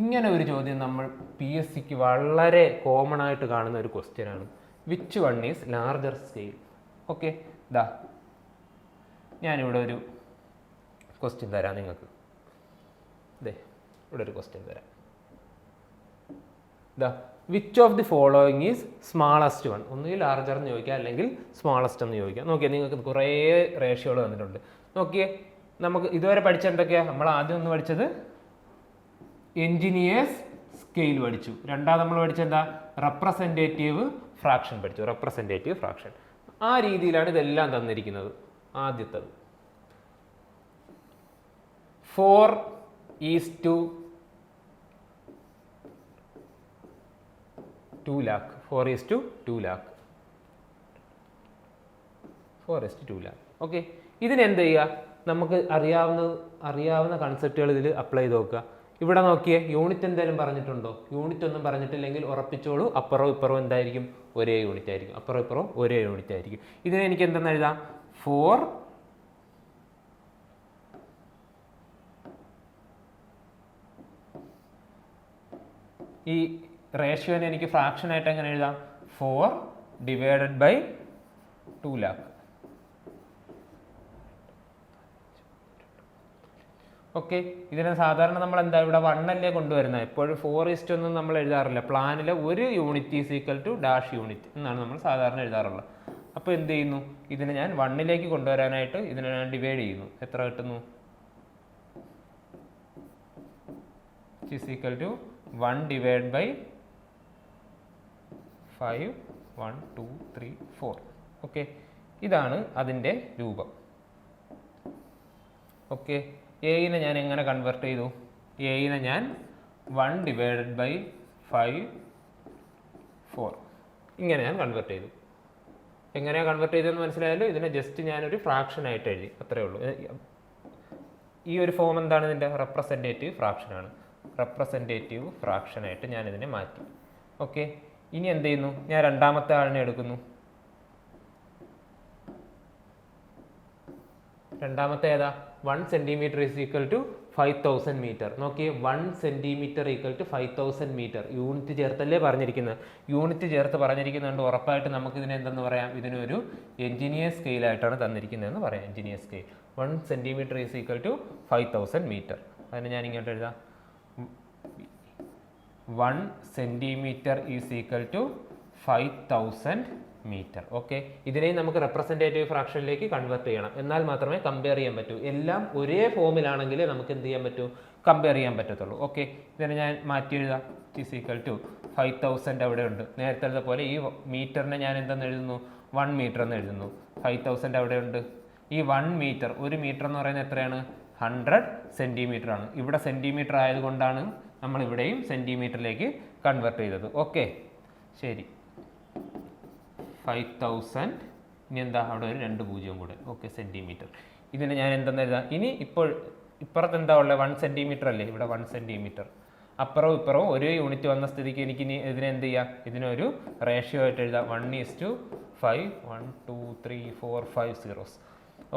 ഇങ്ങനെ ഒരു ചോദ്യം നമ്മൾ PSCക്ക് വളരെ കോമൺ ആയിട്ട് കാണുന്ന ഒരു ക്വസ്റ്റ്യൻ ആണ്. Which one is larger scale? Okay, ഇതാ ഞാനിവിടെ ഒരു ക്വസ്റ്റ്യൻ തരാം നിങ്ങൾക്ക്. ഇവിടെ ഒരു ക്വസ്റ്റ്യൻ തരാം. ഇതാ which of the following is smallest one? ഒന്നുകിൽ ലാർജർ എന്ന് ചോദിക്കാം, അല്ലെങ്കിൽ സ്മാളസ്റ്റ് എന്ന് ചോദിക്കാം. നോക്കിയേ, നിങ്ങൾക്ക് കുറേ റേഷ്യോകൾ തന്നിട്ടുണ്ട്. നോക്കിയേ, നമുക്ക് ഇതുവരെ പഠിച്ച എന്തൊക്കെയാണ്? നമ്മൾ ആദ്യം ഒന്ന് പഠിച്ചത് എൻജിനീയേഴ്സ് സ്കെയിൽ പഠിച്ചു. രണ്ടാമത് നമ്മൾ പഠിച്ചത് എന്താ? റെപ്രസെൻറ്റേറ്റീവ് ഫ്രാക്ഷൻ പഠിച്ചു. റെപ്രസെൻറ്റേറ്റീവ് ഫ്രാക്ഷൻ ആ രീതിയിലാണ് ഇതെല്ലാം തന്നിരിക്കുന്നത്. ആദ്യത്തത് 4:2 lakh. 4:2 lakh. 4:2 lakh. ഓക്കെ, ഇതിനെന്ത് ചെയ്യുക? നമുക്ക് അറിയാവുന്ന കൺസെപ്റ്റുകൾ ഇതിൽ അപ്ലൈ ചെയ്ത് നോക്കുക. ഇവിടെ നോക്കിയേ, യൂണിറ്റ് എന്തെങ്കിലും പറഞ്ഞിട്ടുണ്ടോ? യൂണിറ്റ് ഒന്നും പറഞ്ഞിട്ടില്ലെങ്കിൽ ഉറപ്പിച്ചോളൂ, അപ്പുറവും ഇപ്പുറവും എന്തായിരിക്കും? ഒരേ യൂണിറ്റ് ആയിരിക്കും. അപ്പുറവും ഇപ്പുറവും ഒരേ യൂണിറ്റ് ആയിരിക്കും. ഇതിനെ എനിക്ക് എന്തെന്ന് എഴുതാം? 4 ഈ റേഷ്യോനെ എനിക്ക് ഫ്രാക്ഷൻ ആയിട്ട് എങ്ങനെ എഴുതാം? 4/2 lakh. ഓക്കെ, ഇതിനെ സാധാരണ നമ്മൾ എന്താ ഇവിടെ 1 അല്ലേ കൊണ്ടുവരുന്നത്? എപ്പോഴും 4:1 നമ്മൾ എഴുതാറില്ല. പ്ലാനിലെ ഒരു unit is equal to dash unit എന്നാണ് നമ്മൾ സാധാരണ എഴുതാറുള്ളത്. അപ്പോൾ എന്ത് ചെയ്യുന്നു? ഇതിനെ ഞാൻ 1ലേക്ക് കൊണ്ടുവരാനായിട്ട് ഇതിനെ ഞാൻ ഡിവൈഡ് ചെയ്യുന്നു. എത്ര കിട്ടുന്നു? Is equal to 1/5 1 2 3 4. ഓക്കെ, ഇതാണ് അതിൻ്റെ രൂപം. ഓക്കെ, എയിനെ ഞാൻ എങ്ങനെ കൺവേർട്ട് ചെയ്തു? എയിനെ ഞാൻ 1/5 4 ഇങ്ങനെ ഞാൻ കൺവേർട്ട് ചെയ്തു. എങ്ങനെയാണ് കൺവേർട്ട് ചെയ്തതെന്ന് മനസ്സിലായാലും ഇതിനെ ജസ്റ്റ് ഞാനൊരു ഫ്രാക്ഷൻ ആയിട്ട് എഴുതി, അത്രയേ ഉള്ളൂ. ഈ ഒരു ഫോം എന്താണ്? ഇതിൻ്റെ റെപ്രസെൻറ്റേറ്റീവ് ഫ്രാക്ഷനാണ്. റെപ്രസെൻറ്റേറ്റീവ് ഫ്രാക്ഷനായിട്ട് ഞാൻ ഇതിനെ മാറ്റി. ഓക്കെ, ഇനി എന്ത് ചെയ്യുന്നു? ഞാൻ രണ്ടാമത്തെ ആളിനെ എടുക്കുന്നു. രണ്ടാമത്തെ ഏതാ? 1 centimetre is equal to 5000 metre. നോക്കിയേ, 1 centimetre equal to 5000 metre. Unit ചേർത്തല്ലേ പറഞ്ഞിരിക്കുന്നത്? യൂണിറ്റ് ചേർത്ത് പറഞ്ഞിരിക്കുന്നുണ്ട്. ഉറപ്പായിട്ട് നമുക്ക് ഇതിനെ എന്തെന്ന് പറയാം? ഇതിനൊരു എഞ്ചിനീയർ സ്കെയിലായിട്ടാണ് തന്നിരിക്കുന്നതെന്ന് പറയാം. Engineer scale 1 centimetre is equal to 5000 metre. അതിന് ഞാൻ ഇങ്ങോട്ട് എഴുതാം. 1 centimetre is equal to 5000 metre. Okay, ഇതിനെയും നമുക്ക് റെപ്രസെൻറ്റേറ്റീവ് ഫ്രാക്ഷനിലേക്ക് കൺവേർട്ട് ചെയ്യണം. എന്നാൽ മാത്രമേ കമ്പയർ ചെയ്യാൻ പറ്റൂ. എല്ലാം ഒരേ ഫോമിലാണെങ്കിൽ നമുക്ക് എന്ത് ചെയ്യാൻ പറ്റൂ? കമ്പയർ ചെയ്യാൻ പറ്റത്തുള്ളൂ. ഓക്കെ, ഇതിനെ ഞാൻ മാറ്റി എഴുതാം. ഈസ് ഈക്വൽ ടു 5000 അവിടെ ഉണ്ട്. നേരത്തെ പോലെ ഈ മീറ്ററിനെ ഞാൻ എന്തെന്ന് എഴുതുന്നു? 1 മീറ്റർ എന്ന് എഴുതുന്നു. 5000 അവിടെ ഉണ്ട്. ഈ 1 മീറ്റർ, ഒരു മീറ്റർ എന്ന് പറയുന്നത് എത്രയാണ്? 100 സെൻറ്റിമീറ്റർ ആണ്. ഇവിടെ സെൻറ്റിമീറ്റർ ആയതുകൊണ്ടാണ് നമ്മൾ ഇവിടെയും സെൻറ്റിമീറ്ററിലേക്ക് കൺവേർട്ട് ചെയ്തത്. ഓക്കെ, ശരി. 5000 ഇനി എന്താ? അവിടെ ഒരു 2 പൂജ്യം കൂടെ. Okay, centimetre. ഇതിന് ഞാൻ എന്തെന്ന് എഴുതാം? ഇനി ഇപ്പുറത്ത് എന്താ ഉള്ളത്? 1 സെൻറ്റിമീറ്റർ അല്ലേ? ഇവിടെ 1 സെൻറ്റിമീറ്റർ. അപ്പുറവും ഇപ്പുറവും ഒരു യൂണിറ്റ് വന്ന സ്ഥിതിക്ക് എനിക്ക് ഇനി ഇതിനെ എന്ത് ചെയ്യാം? ഇതിനൊരു റേഷ്യോ ആയിട്ട് എഴുതാം. 1:5 1 2 3 4 5 zeros.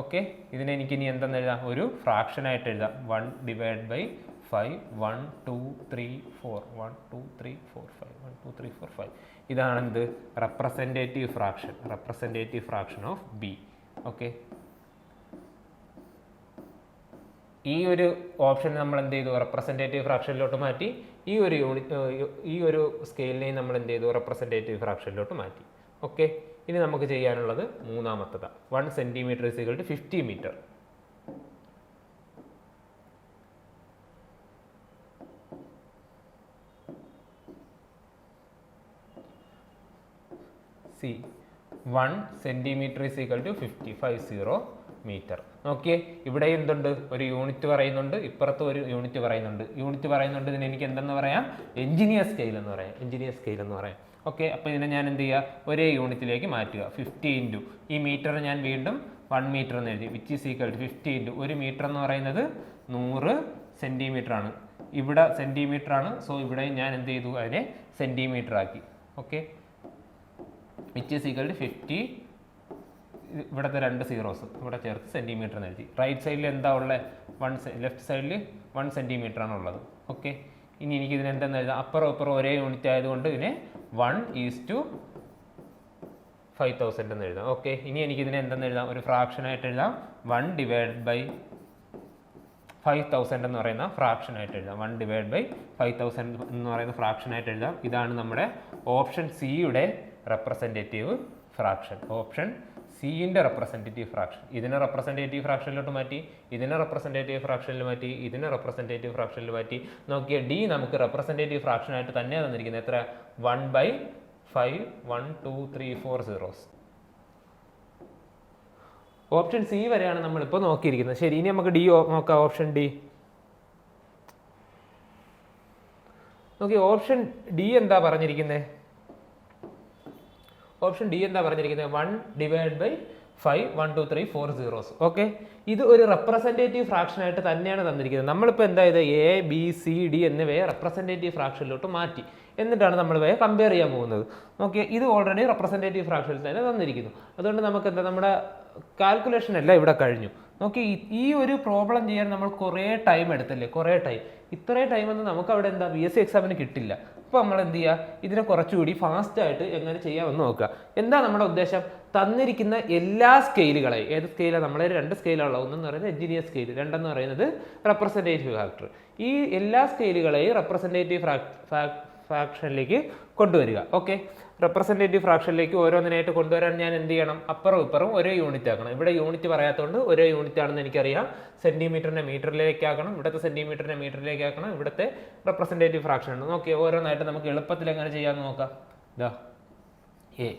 ഓക്കെ, ഇതിനെ എനിക്ക് ഇനി എന്തെന്ന് എഴുതാം? ഒരു ഫ്രാക്ഷനായിട്ട് എഴുതാം. 1/5 1 2 3 4 1 2 3 4 5 1 2 3 4 5. ഇതാണ് എന്ത്? Representative fraction. Representative fraction of B. Okay, ഈ ഒരു ഓപ്ഷൻ നമ്മൾ എന്ത് ചെയ്തു? റെപ്രസെൻറ്റേറ്റീവ് ഫ്രാക്ഷനിലോട്ട് മാറ്റി. ഈ ഒരു സ്കെയിലിനെയും നമ്മൾ എന്ത് ചെയ്തു? റെപ്രസെൻറ്റേറ്റീവ് ഫ്രാക്ഷനിലോട്ട് മാറ്റി. ഓക്കെ, ഇനി നമുക്ക് ചെയ്യാനുള്ളത് മൂന്നാമത്തതാണ്. 1 centimetre is equal to 50 metre. C 1 centimetre is equal to 50 metre. നോക്കിയേ, ഇവിടെ എന്തുണ്ട്? ഒരു യൂണിറ്റ് പറയുന്നുണ്ട്, ഇപ്പുറത്ത് ഒരു യൂണിറ്റ് പറയുന്നുണ്ട്. ഇതിന് എനിക്ക് എന്തെന്ന് പറയാം? എഞ്ചിനീയർ സ്കെയിൽ എന്ന് പറയാം. എഞ്ചിനീയർ സ്കെയിൽ എന്ന് പറയാം. ഓക്കെ, അപ്പോൾ ഇതിനെ ഞാൻ എന്ത് ചെയ്യുക? ഒരേ യൂണിറ്റിലേക്ക് മാറ്റുക. 50 ഇൻറ്റു ഈ മീറ്റർ ഞാൻ വീണ്ടും 1 മീറ്റർ എന്ന് എഴുതി. Which is equal to 50 into ഒരു മീറ്റർ എന്ന് പറയുന്നത് 100 സെൻറ്റിമീറ്റർ ആണ്. ഇവിടെ സെൻറ്റിമീറ്റർ ആണ്. സോ ഇവിടെ ഞാൻ എന്ത് ചെയ്തു? അതിനെ സെൻറ്റിമീറ്റർ ആക്കി. Okay, which is equal to 50 ഇവിടുത്തെ 2 സീറോസ് ഇവിടെ ചേർത്ത് സെൻറ്റിമീറ്റർ എന്ന് എഴുതി. റൈറ്റ് സൈഡിൽ എന്താ ഉള്ളത്? ലെഫ്റ്റ് സൈഡിൽ 1 സെൻറ്റിമീറ്റർ ആണ് ഉള്ളത്. ഓക്കെ, ഇനി എനിക്ക് ഇതിന് എന്തെന്ന് എഴുതാം? അപ്പുറം ഇപ്പുറം ഒരേ യൂണിറ്റ് ആയതുകൊണ്ട് ഇതിനെ 1:5000 എന്ന് എഴുതാം. ഓക്കെ, ഇനി എനിക്ക് ഇതിനെ എന്തെന്ന് എഴുതാം? ഒരു ഫ്രാക്ഷനായിട്ട് എഴുതാം. 1/5000 എന്ന് പറയുന്ന ഫ്രാക്ഷനായിട്ട് എഴുതാം. 1/5000 എന്ന് പറയുന്ന ഫ്രാക്ഷനായിട്ട് എഴുതാം. ഇതാണ് നമ്മുടെ ഓപ്ഷൻ സിയുടെ റെപ്രസെൻറ്റേറ്റീവ് ഫ്രാക്ഷൻ. ഓപ്ഷൻ സിൻ്റെ റെപ്രസെൻറ്റേറ്റീവ് ഫ്രാക്ഷൻ. ഇതിനെ റെപ്രസെൻറ്റേറ്റീവ് ഫ്രാക്ഷനിലോട്ട് മാറ്റി, ഇതിനെ റെപ്രസെൻറ്റേറ്റീവ് ഫ്രാക്ഷനിൽ മാറ്റി, ഇതിനെ റെപ്രസെൻറ്റേറ്റീവ് ഫ്രാക്ഷനിൽ മാറ്റി. നോക്കിയാൽ ഡി നമുക്ക് റെപ്രസെൻറ്റേറ്റീവ് ഫ്രാക്ഷനായിട്ട് തന്നെയാണ് തന്നിരിക്കുന്നത്. എത്ര? 1/5, 1, 2, 3, 4 zeros. ഓപ്ഷൻ സി വരെയാണ് നമ്മളിപ്പോൾ നോക്കിയിരിക്കുന്നത്. ശരി, ഇനി നമുക്ക് ഡി നോക്കാം. ഓപ്ഷൻ ഡി നോക്കി. ഓപ്ഷൻ ഡി എന്താ പറഞ്ഞിരിക്കുന്നത്? ഓപ്ഷൻ ഡി എന്താ പറഞ്ഞിരിക്കുന്നത്? 1/5, 1, 2, 3, 4 zeros. ഓക്കെ, ഇത് ഒരു റെപ്രസെൻറ്റേറ്റീവ് ഫ്രാക്ഷനായിട്ട് തന്നെയാണ് തന്നിരിക്കുന്നത്. നമ്മളിപ്പോൾ എന്തായത് എ, ബി, സി, ഡി എന്നിവയെ റെപ്രസെൻറ്റേറ്റീവ് ഫ്രാക്ഷനിലോട്ട് മാറ്റി. എന്നിട്ടാണ് നമ്മൾ ഇവയെ കമ്പയർ ചെയ്യാൻ പോകുന്നത്. ഓക്കെ, ഇത് ഓൾറെഡി റെപ്രസെൻറ്റേറ്റീവ് ഫ്രാക്ഷനിൽ തന്നെ തന്നിരിക്കുന്നു. അതുകൊണ്ട് നമുക്ക് എന്താ, നമ്മുടെ കാൽക്കുലേഷൻ എല്ലാം ഇവിടെ കഴിഞ്ഞു. നോക്കി, ഈ ഒരു പ്രോബ്ലം ചെയ്യാൻ നമ്മൾ കുറേ ടൈം എടുത്തല്ലേ? കുറേ ടൈം. ഇത്രയും ടൈമൊന്നും നമുക്ക് അവിടെ എന്താ BSc എക്സാമിന് കിട്ടില്ല. അപ്പോൾ നമ്മൾ എന്ത് ചെയ്യുക? ഇതിനെ കുറച്ചുകൂടി ഫാസ്റ്റായിട്ട് എങ്ങനെ ചെയ്യാമെന്ന് നോക്കുക. എന്താ നമ്മുടെ ഉദ്ദേശം? തന്നിരിക്കുന്ന എല്ലാ സ്കെയിലുകളെയും, ഏത് സ്കെയിലാണ്? നമ്മളെ 2 സ്കെയിലുള്ള, ഒന്നെന്ന് പറയുന്നത് എഞ്ചിനീയർ സ്കെയിൽ, രണ്ടെന്ന് പറയുന്നത് റെപ്രസെൻറ്റേറ്റീവ് ഫാക്ടർ. ഈ എല്ലാ സ്കെയിലുകളെയും റെപ്രസെൻറ്റേറ്റീവ് ഫ്രാക്ഷനിലേക്ക് കൊണ്ടുവരിക. ഓക്കെ, റെപ്രസെൻറ്റേറ്റീവ് ഫ്രാക്ഷനിലേക്ക് ഓരോന്നിനായിട്ട് കൊണ്ടുവരാൻ ഞാൻ എന്ത് ചെയ്യണം? അപ്പുറം ഇപ്പുറം ഒരേ യൂണിറ്റ് ആക്കണം. ഇവിടെ യൂണിറ്റ് പറയാത്തതുകൊണ്ട് ഒരേ യൂണിറ്റ് ആണെന്ന് എനിക്കറിയാം. സെൻറ്റിമീറ്ററിനെ മീറ്ററിലേക്ക് ആക്കണം, ഇവിടുത്തെ സെൻറ്റിമീറ്ററിനെ മീറ്ററിലേക്ക് ആക്കണം, ഇവിടുത്തെ റെപ്രസെൻറ്റേറ്റീവ് ഫ്രാക്ഷൻ ഉണ്ട്. നോക്കി, ഓരോന്നായിട്ട് നമുക്ക് എളുപ്പത്തിൽ എങ്ങനെ ചെയ്യാമെന്ന് നോക്കാം. ഇതാ എ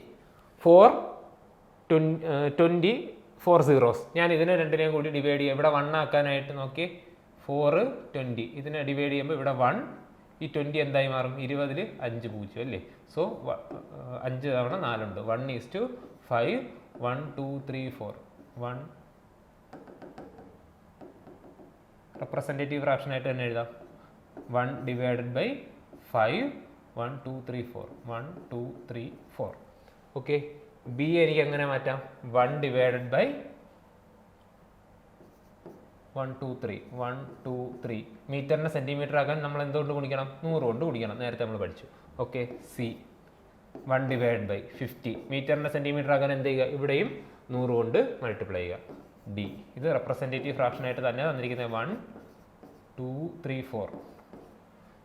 4/24 zeros. ഞാൻ ഇതിനെ രണ്ടിനെയും കൂടി ഡിവൈഡ് ചെയ്യാം. ഇവിടെ 1 ആക്കാനായിട്ട് നോക്കി, 4, 20. ഇതിനെ ഡിവൈഡ് ചെയ്യുമ്പോൾ ഇവിടെ 1, ഈ 20 എന്തായി മാറും? 20ൽ 5 0 അല്ലേ? സോ 5 തവണ 4 ഉണ്ട്. 1:5, 1, 2, 3, 4. 1 റെപ്രസെൻറ്റേറ്റീവ് ഫ്രാക്ഷനായിട്ട് തന്നെ എഴുതാം. 1/5, 1, 2, 3, 4. 1, 2, 3, 4. ഓക്കെ, ബി എനിക്ക് എങ്ങനെ മാറ്റാം? 1/1, 2, 3. 1, 2, 3. മീറ്ററിനെ സെൻറ്റിമീറ്റർ ആക്കാൻ നമ്മൾ എന്തുകൊണ്ട് ഗുണിക്കണം? 100 കൊണ്ട് ഗുണിക്കണം. നേരത്തെ നമ്മൾ പഠിച്ചു. Okay, C 1/50. മീറ്ററിനെ സെൻറ്റിമീറ്റർ ആക്കാൻ എന്ത് ചെയ്യുക? ഇവിടെയും 100 കൊണ്ട് മൾട്ടിപ്ലൈ ചെയ്യുക. ഡി ഇത് റെപ്രസെൻറ്റേറ്റീവ് ഫ്രാക്ഷനായിട്ട് തന്നെ തന്നിരിക്കുന്നത്. 1, 2, 3, 4.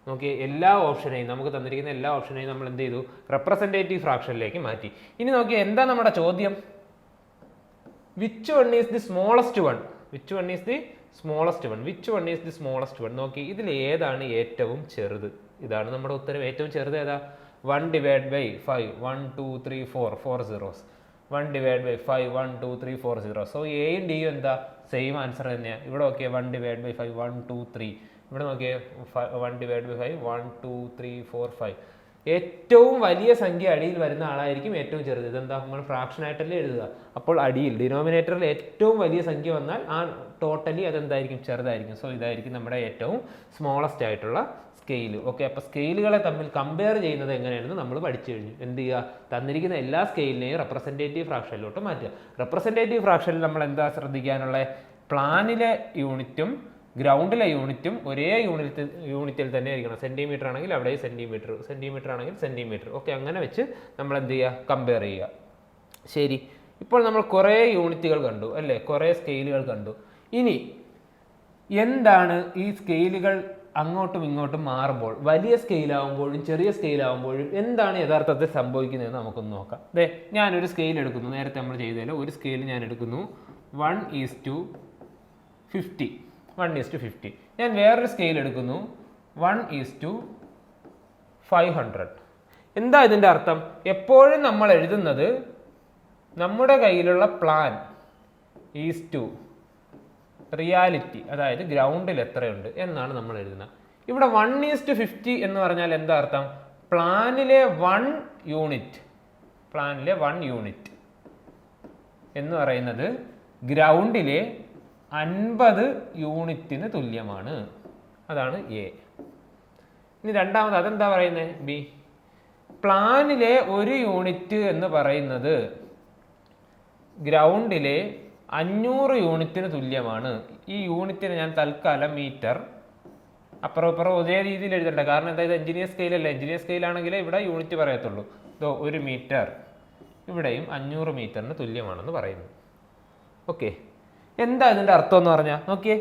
നോക്കി, എല്ലാ ഓപ്ഷനെയും, നമുക്ക് തന്നിരിക്കുന്ന എല്ലാ ഓപ്ഷനെയും നമ്മൾ എന്ത് ചെയ്തു? റെപ്രസെൻറ്റേറ്റീവ് ഫ്രാക്ഷനിലേക്ക് മാറ്റി. ഇനി നോക്കി, എന്താ നമ്മുടെ ചോദ്യം? Which one is the smallest one? Which one is the smallest one? Which one is the smallest one? നോക്കി, ഇതിൽ ഏതാണ് ഏറ്റവും ചെറുത്? ഇതാണ് നമ്മുടെ ഉത്തരം. ഏറ്റവും ചെറുത് ഏതാ? 1/5, 1, 2, 3, 4 zeros. 1/5, 1, 2, 3, 4 zeros. സോ എയും ഡിയും എന്താ? സെയിം ആൻസർ തന്നെയാണ്. ഇവിടെ നോക്കിയാൽ 1/5, 1, 2, 3. ഇവിടെ നോക്കിയാൽ 1/5, 1, 2, 3, 4, 5. ഏറ്റവും വലിയ സംഖ്യ അടിയിൽ വരുന്ന ആളായിരിക്കും ഏറ്റവും ചെറുത്. ഇതെന്താ? നമ്മൾ ഫ്രാക്ഷനായിട്ടല്ലേ എഴുതുക. അപ്പോൾ അടിയിൽ ഡിനോമിനേറ്ററിൽ ഏറ്റവും വലിയ സംഖ്യ വന്നാൽ ആ ടോട്ടലി അതെന്തായിരിക്കും? ചെറുതായിരിക്കും. സോ ഇതായിരിക്കും നമ്മുടെ ഏറ്റവും സ്മോളസ്റ്റ് ആയിട്ടുള്ള സ്കെയിൽ. ഓക്കെ, അപ്പോൾ സ്കെയിലുകളെ തമ്മിൽ കമ്പയർ ചെയ്യുന്നത് എങ്ങനെയാണെന്ന് നമ്മൾ പഠിച്ചു കഴിഞ്ഞു. എന്ത് ചെയ്യുക? തന്നിരിക്കുന്ന എല്ലാ സ്കെയിലിനെയും റെപ്രസെൻറ്റേറ്റീവ് ഫ്രാക്ഷനിലോട്ട് മാറ്റുക. റെപ്രസെൻറ്റേറ്റീവ് ഫ്രാക്ഷനിൽ നമ്മൾ എന്താ ശ്രദ്ധിക്കാനുള്ള? പ്ലാനിലെ യൂണിറ്റും ഗ്രൗണ്ടിലെ യൂണിറ്റും ഒരേ യൂണിറ്റിൽ തന്നെ ആയിരിക്കണം. സെൻറ്റിമീറ്റർ ആണെങ്കിൽ അവിടെ സെൻറ്റിമീറ്റർ, സെൻറ്റിമീറ്റർ ആണെങ്കിൽ സെൻറ്റിമീറ്റർ. ഓക്കെ, അങ്ങനെ വെച്ച് നമ്മൾ എന്ത് ചെയ്യുക? കമ്പയർ ചെയ്യുക. ശരി, ഇപ്പോൾ നമ്മൾ കുറേ യൂണിറ്റുകൾ കണ്ടു അല്ലേ? കുറേ സ്കെയിലുകൾ കണ്ടു. ഇനി എന്താണ് ഈ സ്കെയിലുകൾ അങ്ങോട്ടും ഇങ്ങോട്ടും മാറുമ്പോൾ, വലിയ സ്കെയിലാവുമ്പോഴും ചെറിയ സ്കെയിലാവുമ്പോഴും എന്താണ് യഥാർത്ഥത്തിൽ സംഭവിക്കുന്നതെന്ന് നമുക്കൊന്ന് നോക്കാം. അതെ, ഞാനൊരു സ്കെയിൽ എടുക്കുന്നു. നേരത്തെ നമ്മൾ ചെയ്തതിൽ ഒരു സ്കെയിൽ ഞാൻ എടുക്കുന്നു. 1:50. 1:50. ഞാൻ വേറൊരു സ്കെയിൽ എടുക്കുന്നു. 1:500. എന്താ ഇതിൻ്റെ അർത്ഥം? എപ്പോഴും നമ്മൾ എഴുതുന്നത് നമ്മുടെ കയ്യിലുള്ള പ്ലാൻ ഈസ് ടു റിയാലിറ്റി, അതായത് ഗ്രൗണ്ടിൽ എത്രയുണ്ട് എന്നാണ് നമ്മൾ എഴുതുന്നത്. ഇവിടെ 1:50 എന്ന് പറഞ്ഞാൽ എന്താ അർത്ഥം? പ്ലാനിലെ 1 യൂണിറ്റ് എന്ന് പറയുന്നത് ഗ്രൗണ്ടിലെ 50 യൂണിറ്റിന് തുല്യമാണ്. അതാണ് എ. ഇനി രണ്ടാമത് അതെന്താ പറയുന്നത്? ബി. പ്ലാനിലെ 1 യൂണിറ്റ് എന്ന് പറയുന്നത് ഗ്രൗണ്ടിലെ 500 യൂണിറ്റിന് തുല്യമാണ്. ഈ യൂണിറ്റിന് ഞാൻ തൽക്കാലം മീറ്റർ, അപ്പുറം ഇപ്പുറം ഒരേ രീതിയിൽ എഴുതണ്ട, കാരണം എന്തായത് എഞ്ചിനീയർ സ്കെയിലല്ല. എഞ്ചിനീയർ സ്കെയിലാണെങ്കിൽ ഇവിടെ യൂണിറ്റ് പറയത്തുള്ളൂ. ഇതോ 1 മീറ്റർ, ഇവിടെയും 500 മീറ്ററിന് തുല്യമാണെന്ന് പറയുന്നു. ഓക്കെ, എന്താ ഇതിൻ്റെ അർത്ഥം എന്ന് പറഞ്ഞാൽ നോക്കിയേ,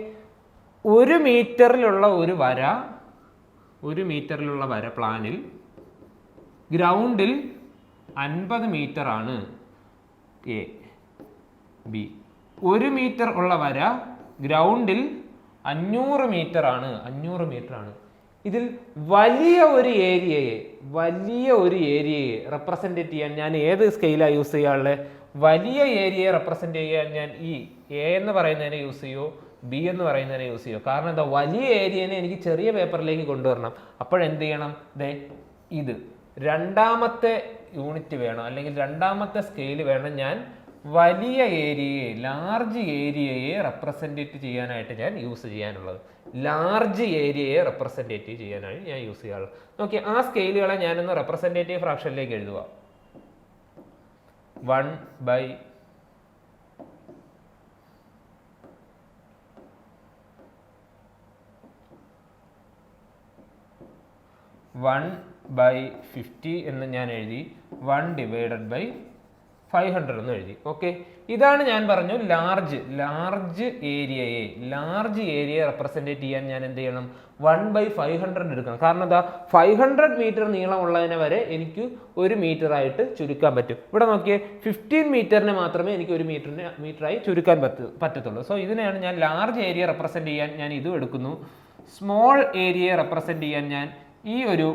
1 മീറ്ററിലുള്ള ഒരു മീറ്ററിലുള്ള വര പ്ലാനിൽ ഗ്രൗണ്ടിൽ 50 മീറ്റർ ആണ് എ ബി. 1 മീറ്റർ ഉള്ള വര ഗ്രൗണ്ടിൽ 500 മീറ്റർ ആണ്. ഇതിൽ വലിയ ഒരു ഏരിയയെ റെപ്രസെൻറ്റ് ചെയ്യാൻ ഞാൻ ഏത് സ്കെയിലാണ് യൂസ് ചെയ്യാറുള്ളത്? വലിയ ഏരിയയെ റെപ്രസെൻറ്റ് ചെയ്യാൻ ഞാൻ ഈ എ എന്ന് പറയുന്നതിനെ യൂസ് ചെയ്യുമോ ബി എന്ന് പറയുന്നതിനെ യൂസ് ചെയ്യുമോ? കാരണം എന്താ, വലിയ ഏരിയനെ എനിക്ക് ചെറിയ പേപ്പറിലേക്ക് കൊണ്ടുവരണം. അപ്പോഴെന്ത് ചെയ്യണം? ഇത് രണ്ടാമത്തെ യൂണിറ്റ് വേണം, അല്ലെങ്കിൽ രണ്ടാമത്തെ സ്കെയിൽ വേണം ഞാൻ വലിയ ഏരിയയെ, ലാർജ് ഏരിയയെ റെപ്രസെൻറ്റേറ്റ് ചെയ്യാനായിട്ട് ഞാൻ യൂസ് ചെയ്യാനുള്ളത്. ലാർജ് ഏരിയയെ റെപ്രസെൻറ്റേറ്റ് ചെയ്യാനാണ് ഞാൻ യൂസ് ചെയ്യാറുള്ളത്. നോക്കി, ആ സ്കെയിലുകളെ ഞാനൊന്ന് റെപ്രസെൻറ്റേറ്റീവ് ഫ്രാക്ഷനിലേക്ക് എഴുതുക. 1/50 എന്ന് ഞാൻ എഴുതി. 1/500 എന്ന് എഴുതി. ഓക്കെ, ഇതാണ് ഞാൻ പറഞ്ഞു ലാർജ് ഏരിയയെ റെപ്രസെൻറ്റേറ്റ് ചെയ്യാൻ ഞാൻ എന്ത് ചെയ്യണം? 1/500 എടുക്കണം. കാരണം എന്താ, 500 മീറ്റർ നീളമുള്ളതിനെ വരെ എനിക്ക് 1 മീറ്റർ ആയിട്ട് ചുരുക്കാൻ പറ്റും. ഇവിടെ നോക്കിയേ, 15 മീറ്ററിനെ മാത്രമേ എനിക്ക് 1 മീറ്ററായി ചുരുക്കാൻ പറ്റത്തുള്ളൂ. സോ ഇതിനെയാണ് ഞാൻ ലാർജ് ഏരിയ റെപ്രസെൻറ്റ് ചെയ്യാൻ ഞാൻ ഇതും എടുക്കുന്നു. സ്മോൾ ഏരിയയെ റെപ്രസെൻറ്റ് ചെയ്യാൻ ഞാൻ ഈ ഒരു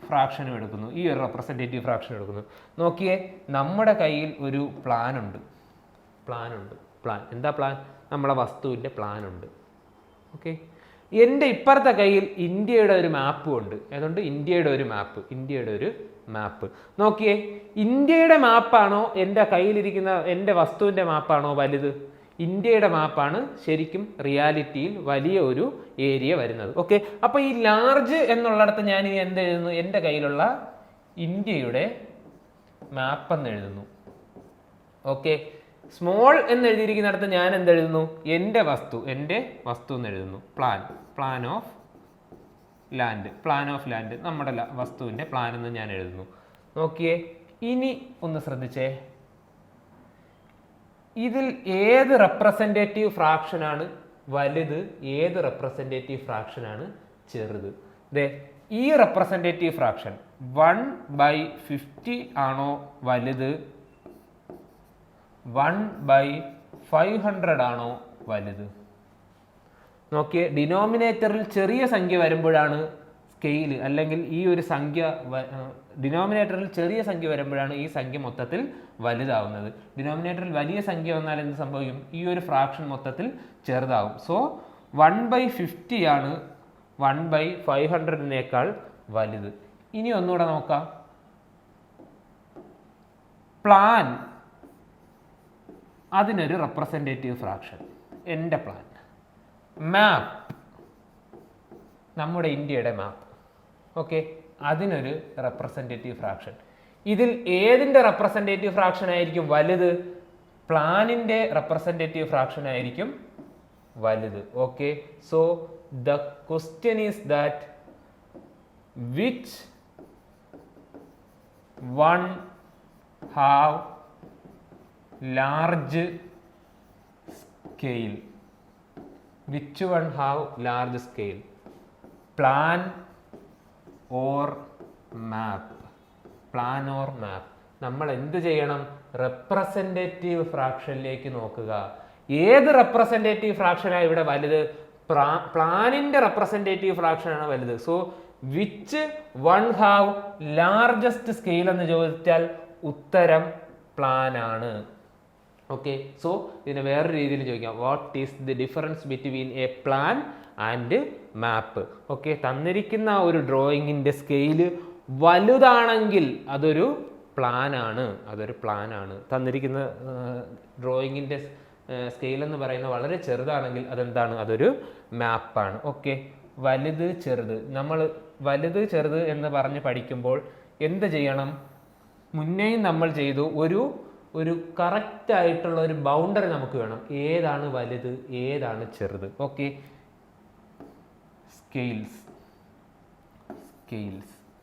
ഫ്രാക്ഷനും എടുക്കുന്നു, ഈ ഒരു റെപ്രസെൻറ്റേറ്റീവ് ഫ്രാക്ഷൻ എടുക്കുന്നു. നോക്കിയേ, നമ്മുടെ കയ്യിൽ ഒരു പ്ലാൻ ഉണ്ട്. എന്താ പ്ലാൻ? നമ്മളെ വസ്തുവിൻ്റെ പ്ലാൻ ഉണ്ട്. ഓക്കെ, എൻ്റെ ഇപ്പുറത്തെ കയ്യിൽ ഇന്ത്യയുടെ ഒരു മാപ്പും ഉണ്ട്. അതുകൊണ്ട് ഇന്ത്യയുടെ ഒരു മാപ്പ്. നോക്കിയേ, ഇന്ത്യയുടെ മാപ്പാണോ എൻ്റെ കയ്യിലിരിക്കുന്ന എൻ്റെ വസ്തുവിൻ്റെ മാപ്പാണോ വലുത്? ഇന്ത്യയുടെ മാപ്പാണ് ശരിക്കും റിയാലിറ്റിയിൽ വലിയ ഒരു ഏരിയ വരുന്നത്. ഓക്കെ, അപ്പോൾ ഈ ലാർജ് എന്നുള്ളിടത്ത് ഞാൻ ഇനി എന്ത് എഴുതുന്നു? എൻ്റെ കയ്യിലുള്ള ഇന്ത്യയുടെ മാപ്പ് എന്ന് എഴുതുന്നു. ഓക്കെ, സ്മോൾ എന്ന് എഴുതിയിരിക്കുന്നിടത്ത് ഞാൻ എന്തെഴുതുന്നു? എൻ്റെ വസ്തു എന്ന് എഴുതുന്നു. പ്ലാൻ ഓഫ് ലാൻഡ്, നമ്മുടെ വസ്തുവിൻ്റെ പ്ലാൻ എന്ന് ഞാൻ എഴുതുന്നു. നോക്കിയേ, ഇനി ഒന്ന് ശ്രദ്ധിച്ചേ, ഇതിൽ ഏത് റെപ്രസെൻറ്റേറ്റീവ് ഫ്രാക്ഷനാണ് വലുത്, ഏത് റെപ്രസെൻറ്റേറ്റീവ് ഫ്രാക്ഷനാണ് ചെറുത്? ഈ റെപ്രസെൻറ്റേറ്റീവ് ഫ്രാക്ഷൻ 1/50 ആണോ വലുത്, 1/500 ആണോ വലുത്? നോക്കിയേ, ഡിനോമിനേറ്ററിൽ ചെറിയ സംഖ്യ വരുമ്പോഴാണ് സ്കെയിൽ, അല്ലെങ്കിൽ ഈ ഒരു സംഖ്യ ഡിനോമിനേറ്ററിൽ ചെറിയ സംഖ്യ വരുമ്പോഴാണ് ഈ സംഖ്യ മൊത്തത്തിൽ വലുതാവുന്നത്. ഡിനോമിനേറ്ററിൽ വലിയ സംഖ്യ വന്നാൽ എന്ത് സംഭവിക്കും? ഈ ഒരു ഫ്രാക്ഷൻ മൊത്തത്തിൽ ചെറുതാവും. സോ 1/50 ആണ് 1/500-നേക്കാൾ വലുത്. ഇനി ഒന്നുകൂടെ നോക്കാം. പ്ലാൻ, അതിനൊരു റെപ്രസെൻറ്റേറ്റീവ് ഫ്രാക്ഷൻ, എൻ്റെ പ്ലാൻ. മാപ്പ്, നമ്മുടെ ഇന്ത്യയുടെ മാപ്പ്. ഓക്കെ, അതിനൊരു റെപ്രസെൻറ്റേറ്റീവ് ഫ്രാക്ഷൻ. ഇതിൽ ഏതിൻ്റെ റെപ്രസെൻറ്റേറ്റീവ് ഫ്രാക്ഷൻ ആയിരിക്കും വലുത്? പ്ലാനിൻ്റെ റെപ്രസെൻറ്റേറ്റീവ് ഫ്രാക്ഷൻ ആയിരിക്കും വലുത്. Okay, so the question is that which one have large scale? Which one have large scale? Plan or map? നമ്മൾ എന്ത് ചെയ്യണം? റെപ്രസെൻറ്റേറ്റീവ് ഫ്രാക്ഷനിലേക്ക് നോക്കുക. ഏത് റെപ്രസെൻറ്റേറ്റീവ് ഫ്രാക്ഷനാണ് ഇവിടെ വലുത്? പ്ലാനിൻ്റെ റെപ്രസെൻറ്റേറ്റീവ് ഫ്രാക്ഷനാണ് വലുത്. So which one have largest scale എന്ന് ചോദിച്ചാൽ ഉത്തരം പ്ലാൻ ആണ്. ഓക്കെ, സോ ഇതിനെ വേറൊരു രീതിയിൽ ചോദിക്കാം, what is the difference between A plan and map? Okay, തന്നിരിക്കുന്ന ഒരു ഡ്രോയിങ്ങിൻ്റെ സ്കെയില് വലുതാണെങ്കിൽ അതൊരു പ്ലാനാണ്. തന്നിരിക്കുന്ന ഡ്രോയിങ്ങിൻ്റെ സ്കെയിൽ എന്ന് പറയുന്നത് വളരെ ചെറുതാണെങ്കിൽ അതെന്താണ്? അതൊരു മാപ്പാണ്. ഓക്കെ, വലുത് ചെറുത്, നമ്മൾ വലുത് ചെറുത് എന്ന് പറഞ്ഞ് പഠിക്കുമ്പോൾ എന്ത് ചെയ്യണം? മുന്നേയും നമ്മൾ ചെയ്തു, ഒരു ഒരു കറക്റ്റ് ആയിട്ടുള്ള ഒരു ബൗണ്ടറി നമുക്ക് വേണം. ഏതാണ് വലുത്, ഏതാണ് ചെറുത്. ഓക്കെ, സ്കെയിൽസ്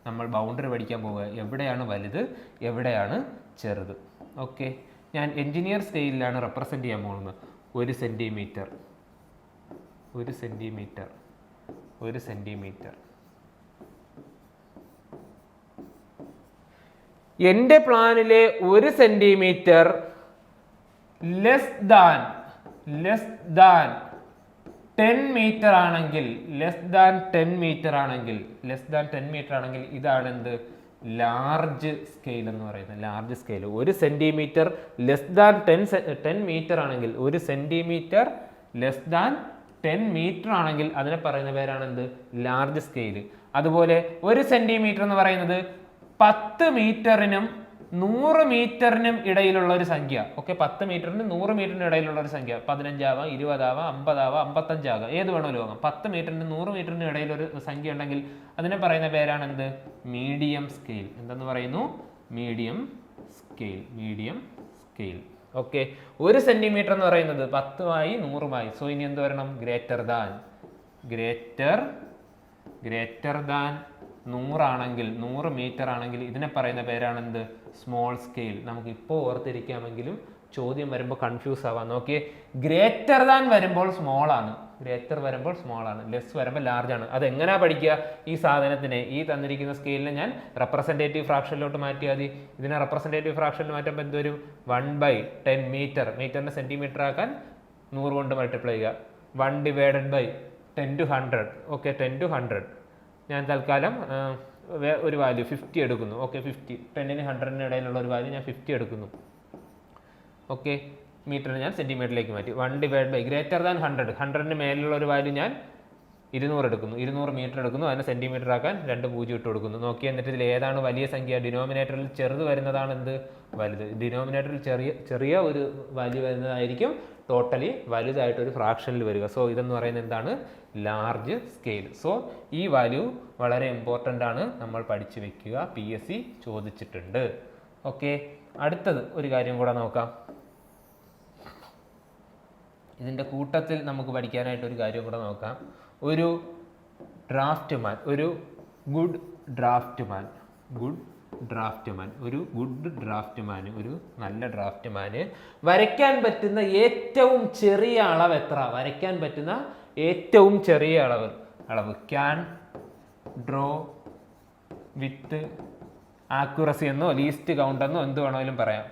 നമ്മൾ ബൗണ്ടറി പഠിക്കാൻ പോവുക. എവിടെയാണ് വലുത്, എവിടെയാണ് ചെറുത്. ഓക്കെ, ഞാൻ എഞ്ചിനീയർ സ്കെയിലാണ് റെപ്രസെൻ്റ് ചെയ്യാൻ പോകുന്നത്. 1 സെൻറ്റിമീറ്റർ. എൻ്റെ പ്ലാനിലെ 1 സെൻറ്റിമീറ്റർ ലെസ് ദാൻ 10 മീറ്റർ ആണെങ്കിൽ, ഇതാണ് എന്ത്, ലാർജ് സ്കെയിൽ എന്ന് പറയുന്നത്. Large scale 1 centimetre less than 10 metre ആണെങ്കിൽ, 1 സെൻറ്റിമീറ്റർ ലെസ് ദാൻ 10 മീറ്റർ ആണെങ്കിൽ അതിനെ പറയുന്ന പേരാണ് എന്ത്, ലാർജ് സ്കെയിൽ. അതുപോലെ 1 സെൻറ്റിമീറ്റർ എന്ന് പറയുന്നത് 10 മീറ്ററിനും 100 മീറ്ററിനും ഇടയിലുള്ള ഒരു സംഖ്യ. ഓക്കെ, 10 മീറ്ററിനും 100 മീറ്ററിനും ഇടയിലുള്ള ഒരു സംഖ്യ. 15 ആവാം, 20 ആവാം, 50 ആവാം, 55 ആകാം, ഏത് വേണമല്ലോ ആകാം. 10 മീറ്ററിനും 100 മീറ്ററിനും ഇടയിലൊരു സംഖ്യ ഉണ്ടെങ്കിൽ അതിനെ പറയുന്ന പേരാണ് എന്ത്, മീഡിയം സ്കെയിൽ. എന്തെന്ന് പറയുന്നു, മീഡിയം സ്കെയിൽ. ഓക്കെ, 1 സെൻറ്റിമീറ്റർ എന്ന് പറയുന്നത് 10മായി 100മായി. സോ ഇനി എന്ത് വരണം, ഗ്രേറ്റർ ദാൻ 100 ആണെങ്കിൽ, 100 മീറ്റർ ആണെങ്കിൽ ഇതിനെ പറയുന്ന പേരാണ് എന്ത്, സ്മോൾ സ്കെയിൽ. നമുക്ക് ഇപ്പോൾ ഓർത്തിരിക്കാമെങ്കിലും ചോദ്യം വരുമ്പോൾ കൺഫ്യൂസ് ആവാം. നോക്കിയേ, ഗ്രേറ്റർ ദാൻ വരുമ്പോൾ സ്മോൾ ആണ്, ലെസ് വരുമ്പോൾ ലാർജ് ആണ്. അതെങ്ങനെയാ പഠിക്കുക, ഈ സാധനത്തിനെ, ഈ തന്നിരിക്കുന്ന സ്കെയിലിനെ ഞാൻ റെപ്രസെൻറ്റേറ്റീവ് ഫ്രാക്ഷനിലോട്ട് മാറ്റിയാൽ മതി. ഇതിനെ റെപ്രസെൻറ്റേറ്റീവ് ഫ്രാക്ഷനിൽ മാറ്റുമ്പോൾ എന്തൊരു 1/10 മീറ്ററിനെ സെൻറ്റിമീറ്റർ ആക്കാൻ 100 കൊണ്ട് മൾട്ടിപ്ലൈ ചെയ്യുക. 1/10 to 100. Okay, 10 to 100. ഞാൻ തൽക്കാലം ഒരു വാല്യൂ 50 എടുക്കുന്നു. ഓക്കെ, 50, 10നും 100നും ഇടയിലുള്ള ഒരു വാല്യൂ ഞാൻ 50 എടുക്കുന്നു. ഓക്കെ, മീറ്ററിന് ഞാൻ സെൻറ്റിമീറ്ററിലേക്ക് മാറ്റി. 1/, ഗ്രേറ്റർ ദാൻ 100ന് മേലുള്ള ഒരു വാല്യൂ ഞാൻ 200 എടുക്കുന്നു. 200 മീറ്റർ എടുക്കുന്നു. അതിനെ സെൻറ്റിമീറ്റർ ആക്കാൻ 2 0 ഇട്ട് കൊടുക്കുന്നു. നോക്കി, എന്നിട്ട് ഇതിൽ ഏതാണ് വലിയ സംഖ്യ, ഡിനോമിനേറ്ററിൽ ചെറുത് വരുന്നതാണ് എന്ത്, വലുത്. ഡിനോമിനേറ്ററിൽ ചെറിയ ഒരു വാല്യൂ വരുന്നതായിരിക്കും ടോട്ടലി വലുതായിട്ടൊരു ഫ്രാക്ഷനിൽ വരിക. സോ ഇതെന്ന് പറയുന്നത് എന്താണ്, ലാർജ് സ്കെയിൽ. സോ ഈ വാല്യൂ വളരെ ഇമ്പോർട്ടൻ്റ് ആണ്, നമ്മൾ പഠിച്ചു വെക്കുക. PSC ചോദിച്ചിട്ടുണ്ട്. ഓക്കെ, അടുത്തത് ഒരു കാര്യം കൂടെ നോക്കാം. ഇതിൻ്റെ കൂട്ടത്തിൽ നമുക്ക് പഠിക്കാനായിട്ട് ഒരു കാര്യം കൂടെ നോക്കാം. ഒരു ഡ്രാഫ്റ്റ്മാൻ, ഒരു ഗുഡ് ഡ്രാഫ്റ്റ്മാൻ, ഒരു നല്ല ഡ്രാഫ്റ്റ്മാന് വരയ്ക്കാൻ പറ്റുന്ന ഏറ്റവും ചെറിയ അളവ് എത്ര? ഏറ്റവും ചെറിയ അളവ് ക്യാൻ ഡ്രോ വിത്ത് ആക്യുറസി എന്നോ ലീസ്റ്റ് കൗണ്ട് എന്നോ എന്ത് വേണമെങ്കിലും പറയാം.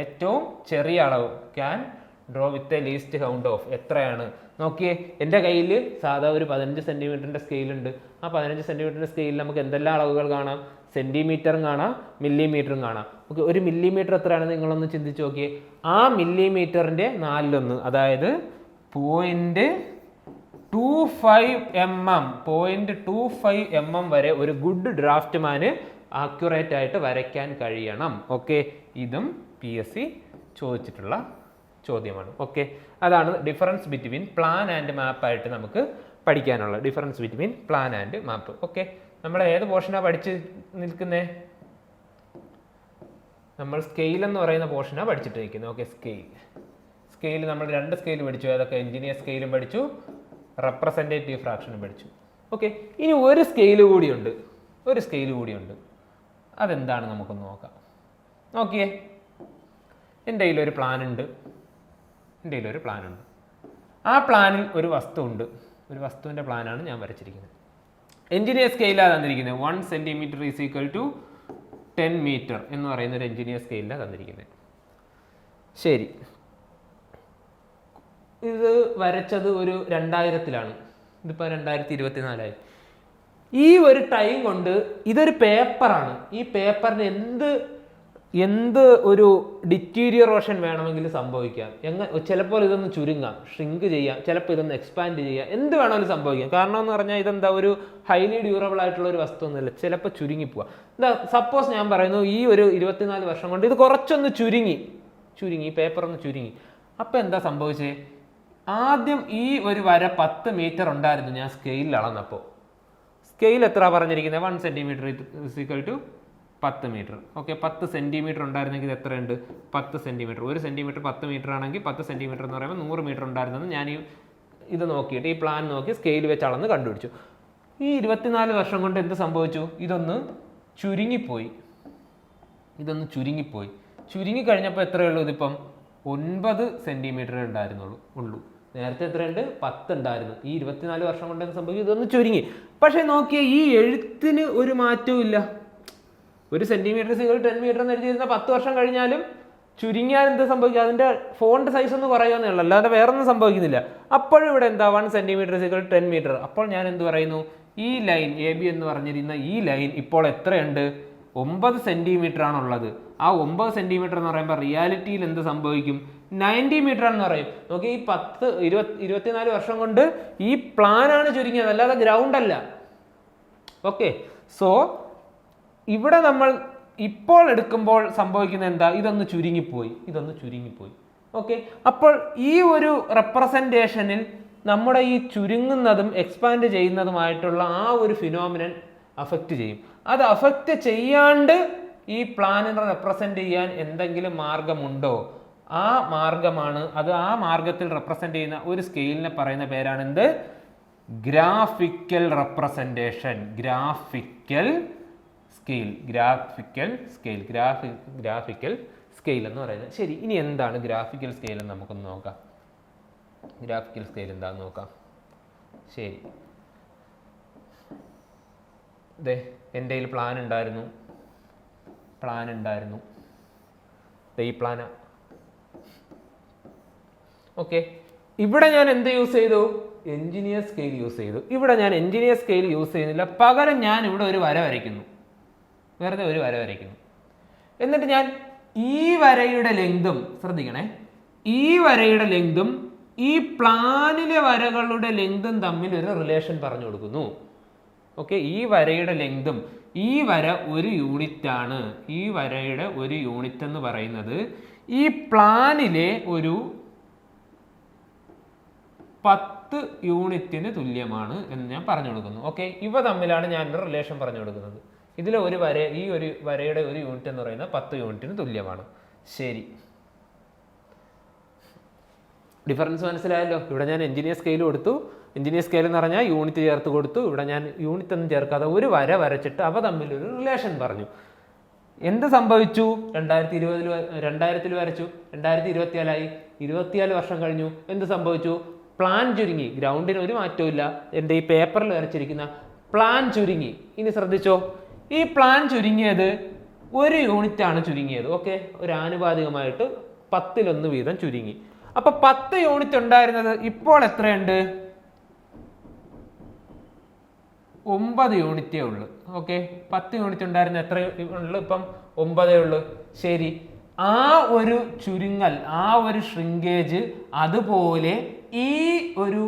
ഏറ്റവും ചെറിയ അളവ് can draw with a least count of എത്രയാണ്? നോക്കിയേ, എൻ്റെ കയ്യിൽ സാധാ ഒരു 15 സെൻറ്റിമീറ്ററിൻ്റെ സ്കെയിലുണ്ട്. ആ 15 സെൻറ്റിമീറ്ററിൻ്റെ സ്കെയിലിൽ നമുക്ക് എന്തെല്ലാം അളവുകൾ കാണാം? സെൻറ്റിമീറ്ററും കാണാം, മില്ലിമീറ്ററും കാണാം. ഓക്കെ, ഒരു മില്ലിമീറ്റർ എത്രയാണെന്ന് നിങ്ങളൊന്ന് ചിന്തിച്ച് നോക്കിയേ. ആ മില്ലിമീറ്ററിൻ്റെ 4/1, അതായത് 0.25 mm വരെ ഒരു ഗുഡ് ഡ്രാഫ്റ്റ്മാന് ആക്യുറേറ്റ് ആയിട്ട് വരയ്ക്കാൻ കഴിയണം. ഓക്കെ, ഇതും PSC ചോദിച്ചിട്ടുള്ള ചോദ്യമാണ്. ഓക്കെ, അതാണ് ഡിഫറൻസ് ബിറ്റ്വീൻ പ്ലാൻ ആൻഡ് മാപ്പ് ആയിട്ട് നമുക്ക് പഠിക്കാനുള്ള difference between plan and map. Okay, നമ്മൾ ഏത് പോർഷനാണ് പഠിച്ച് നിൽക്കുന്നത്? നമ്മൾ സ്കെയിൽ എന്ന് പറയുന്ന പോർഷനാണ് പഠിച്ചിട്ട് നിൽക്കുന്നത്. ഓക്കെ, സ്കെയിൽ നമ്മൾ 2 സ്കെയിൽ പഠിച്ചു. ഏതൊക്കെ? എഞ്ചിനീയർ സ്കെയിലും പഠിച്ചു, റെപ്രസെൻറ്റേറ്റീവ് ഫ്രാക്ഷനും പഠിച്ചു. ഓക്കെ, ഇനി ഒരു സ്കെയിൽ കൂടിയുണ്ട്. അതെന്താണ് നമുക്കൊന്ന് നോക്കാം. നോക്കിയേ, എൻ്റെ കയ്യിലൊരു പ്ലാൻ ഉണ്ട്. ആ പ്ലാനിൽ ഒരു വസ്തു ഉണ്ട്. ഒരു വസ്തുവിൻ്റെ പ്ലാനാണ് ഞാൻ വരച്ചിരിക്കുന്നത്. എഞ്ചിനീയർ സ്കെയിലാണ് തന്നിരിക്കുന്നത്. 1 centimetre is equal to 10 metre എന്ന് പറയുന്ന ഒരു എഞ്ചിനീയർ സ്കെയിലാണ് തന്നിരിക്കുന്നത്. ശരി, ഇത് വരച്ചത് ഒരു 2000-ലാണ്. ഇതിപ്പോൾ 2024-ആയി. ഈ ഒരു ടൈം കൊണ്ട് ഇതൊരു പേപ്പറാണ്. ഈ പേപ്പറിന് എന്ത് ഒരു ഡിറ്റീരിയറേഷൻ വേണമെങ്കിലും സംഭവിക്കാം. ചിലപ്പോൾ ഇതൊന്ന് ചുരുങ്ങാം, ഷ്രിങ്ക് ചെയ്യാം, ചിലപ്പോൾ ഇതൊന്ന് എക്സ്പാൻഡ് ചെയ്യാം, എന്ത് വേണമെങ്കിലും സംഭവിക്കാം. കാരണം എന്ന് പറഞ്ഞാൽ ഇതെന്താ ഒരു ഹൈലി ഡ്യൂറബിൾ ആയിട്ടുള്ള ഒരു വസ്തു ഒന്നുമില്ല. ചിലപ്പോൾ ചുരുങ്ങിപ്പോവാം. എന്താ, സപ്പോസ് ഞാൻ പറയുന്നു ഈ ഒരു 24 വർഷം കൊണ്ട് ഇത് കുറച്ചൊന്ന് ചുരുങ്ങി, ഈ പേപ്പർ ഒന്ന് ചുരുങ്ങി. അപ്പം എന്താ സംഭവിച്ചേ? ആദ്യം ഈ ഒരു വര 10 മീറ്റർ ഉണ്ടായിരുന്നു. ഞാൻ സ്കെയിലിൽ അളന്നപ്പോൾ സ്കെയിൽ എത്ര പറഞ്ഞിരിക്കുന്നത്? 1 centimetre equal to 10 metre. Okay, 10 centimetre ഉണ്ടായിരുന്നെങ്കിൽ എത്രയുണ്ട്? 10 സെൻറ്റിമീറ്റർ. 1 സെൻറ്റിമീറ്റർ 10 മീറ്റർ ആണെങ്കിൽ 10 സെൻറ്റിമീറ്റർ എന്ന് പറയുമ്പോൾ 100 മീറ്റർ ഉണ്ടായിരുന്നെന്ന് ഞാൻ ഇത് നോക്കിയിട്ട് ഈ പ്ലാൻ നോക്കി സ്കെയിൽ വെച്ച് അളന്ന് കണ്ടുപിടിച്ചു. ഈ 24 വർഷം കൊണ്ട് എന്ത് സംഭവിച്ചു? ഇതൊന്ന് ചുരുങ്ങിപ്പോയി. ചുരുങ്ങിക്കഴിഞ്ഞപ്പോൾ എത്രയുള്ളൂ? ഇതിപ്പം 9 സെൻറ്റിമീറ്റർ ഉള്ളൂ. നേരത്തെ എത്രയുണ്ട്? 10 ഉണ്ടായിരുന്നു. ഈ 24 വർഷം കൊണ്ട് എന്ത് സംഭവിച്ചു? ഇതൊന്ന് ചുരുങ്ങി. പക്ഷെ നോക്കിയേ, ഈ എഴുത്തിന് ഒരു മാറ്റവും ഇല്ല. 1 സെൻറ്റിമീറ്റർ = 10 മീറ്റർ എന്ന് എഴുതിയിരുന്ന 10 വർഷം കഴിഞ്ഞാലും ചുരുങ്ങിയാൽ എന്ത് സംഭവിക്കും? അതിന്റെ ഫോണ്ട് സൈസ് ഒന്ന് കുറയുന്നേ ഉള്ളൂ, അല്ലാതെ വേറെ ഒന്നും സംഭവിക്കുന്നില്ല. അപ്പോഴും ഇവിടെ എന്താ 1 സെൻറ്റിമീറ്റർ = 10 മീറ്റർ. അപ്പോൾ ഞാൻ എന്ത് പറയുന്നു? ഈ ലൈൻ AB എന്ന് പറഞ്ഞിരുന്ന ഈ ലൈൻ ഇപ്പോൾ എത്രയുണ്ട്? 9 സെൻറ്റിമീറ്റർ ആണുള്ളത്. ആ 9 സെൻറ്റിമീറ്റർ എന്ന് പറയുമ്പോൾ റിയാലിറ്റിയിൽ എന്ത് സംഭവിക്കും? 90 മീറ്റർ ആണെന്ന് പറയും. നോക്കി, ഈ 24 വർഷം കൊണ്ട് ഈ പ്ലാനാണ് ചുരുങ്ങിയത്, അല്ലാതെ ഗ്രൗണ്ട് അല്ല. ഓക്കെ, സോ ഇവിടെ നമ്മൾ ഇപ്പോൾ എടുക്കുമ്പോൾ സംഭവിക്കുന്ന എന്താ? ഇതൊന്ന് ചുരുങ്ങിപ്പോയി. ഓക്കെ, അപ്പോൾ ഈ ഒരു റെപ്രസെൻറ്റേഷനിൽ നമ്മുടെ ഈ ചുരുങ്ങുന്നതും എക്സ്പാൻഡ് ചെയ്യുന്നതുമായിട്ടുള്ള ആ ഒരു ഫിനോമിനൻ അഫക്റ്റ് ചെയ്യും. അത് അഫക്റ്റ് ചെയ്യാണ്ട് ഈ പ്ലാനിനെ റെപ്രസെന്റ് ചെയ്യാൻ എന്തെങ്കിലും മാർഗമുണ്ടോ? ആ മാർഗമാണ് അത്. ആ മാർഗത്തിൽ റെപ്രസെന്റ് ചെയ്യുന്ന ഒരു സ്കെയിലിനെ പറയുന്ന പേരാണ് എന്ത്? Graphical representation. ഗ്രാഫിക്കൽ സ്കെയിൽ എന്ന് പറയുന്നത്. ശരി, ഇനി എന്താണ് ഗ്രാഫിക്കൽ സ്കെയിൽ എന്ന് നമുക്കൊന്ന് നോക്കാം. ഗ്രാഫിക്കൽ സ്കെയിൽ എന്താണെന്ന് നോക്കാം. ശരി, എൻ്റെ കയ്യിൽ പ്ലാൻ ഉണ്ടായിരുന്നു. ഈ പ്ലാനാ. ഓക്കെ, ഇവിടെ ഞാൻ എന്ത് യൂസ് ചെയ്തു? എഞ്ചിനീയർ സ്കെയിൽ യൂസ് ചെയ്തു. ഇവിടെ ഞാൻ എഞ്ചിനീയർ സ്കെയിൽ യൂസ് ചെയ്യുന്നില്ല, പകരം ഞാൻ ഇവിടെ ഒരു വര വരയ്ക്കുന്നു. വെറുതെ ഒരു വര വരയ്ക്കുന്നു. എന്നിട്ട് ഞാൻ ഈ വരയുടെ ലെങ്തും, ശ്രദ്ധിക്കണേ, ഈ വരയുടെ ലെങ്തും ഈ പ്ലാനിലെ വരകളുടെ ലെങ്തും തമ്മിൽ ഒരു റിലേഷൻ പറഞ്ഞു കൊടുക്കുന്നു. ഓക്കെ, ഈ വരയുടെ ലെങ്തും ഈ വര ഒരു യൂണിറ്റ് ആണ്. ഈ വരയുടെ ഒരു യൂണിറ്റ് എന്ന് പറയുന്നത് ഈ പ്ലാനിലെ ഒരു 10 യൂണിറ്റിന് തുല്യമാണ് എന്ന് ഞാൻ പറഞ്ഞു കൊടുക്കുന്നു. ഓക്കെ, ഇവ തമ്മിലാണ് ഞാൻ ഒരു റിലേഷൻ പറഞ്ഞു കൊടുക്കുന്നത്. ഇതിലെ ഒരു വര, ഈ ഒരു വരയുടെ ഒരു യൂണിറ്റ് എന്ന് പറയുന്നത് 10 യൂണിറ്റിന് തുല്യമാണ്. ശരി, ഡിഫറൻസ് മനസ്സിലായല്ലോ. ഇവിടെ ഞാൻ എഞ്ചിനീയർ സ്കെയിൽ കൊടുത്തു. എഞ്ചിനീയർ സ്കെയിൽ എന്ന് പറഞ്ഞാൽ യൂണിറ്റ് ചേർത്ത് കൊടുത്തു. ഇവിടെ ഞാൻ യൂണിറ്റ് ഒന്നും ചേർക്കാതെ ഒരു വര വരച്ചിട്ട് അവ തമ്മിലൊരു റിലേഷൻ പറഞ്ഞു. എന്ത് സംഭവിച്ചു? 2000 വരച്ചു, 2024 24 വർഷം കഴിഞ്ഞു. എന്ത് സംഭവിച്ചു? പ്ലാൻ ചുരുങ്ങി. ഗ്രൗണ്ടിന് ഒരു മാറ്റവും ഇല്ല. എൻ്റെ ഈ പേപ്പറിൽ വരച്ചിരിക്കുന്ന പ്ലാൻ ചുരുങ്ങി. ഇനി ശ്രദ്ധിച്ചോ, ഈ പ്ലാൻ ചുരുങ്ങിയത് ഒരു യൂണിറ്റ് ആണ് ചുരുങ്ങിയത്. ഓക്കെ, ഒരു ആനുപാതികമായിട്ട് 10 വീതം ചുരുങ്ങി. അപ്പൊ 10 യൂണിറ്റ് ഉണ്ടായിരുന്നത് ഇപ്പോൾ എത്രയുണ്ട്? 9 യൂണിറ്റേ ഉള്ളു. ഓക്കെ, 10 യൂണിറ്റ് ഉണ്ടായിരുന്ന എത്ര ഉള്ളു? ഇപ്പം 9 ഉള്ളു. ശരി, ആ ഒരു ചുരുങ്ങൽ, ആ ഒരു ഷ്രിങ്കേജ് അതുപോലെ ഈ ഒരു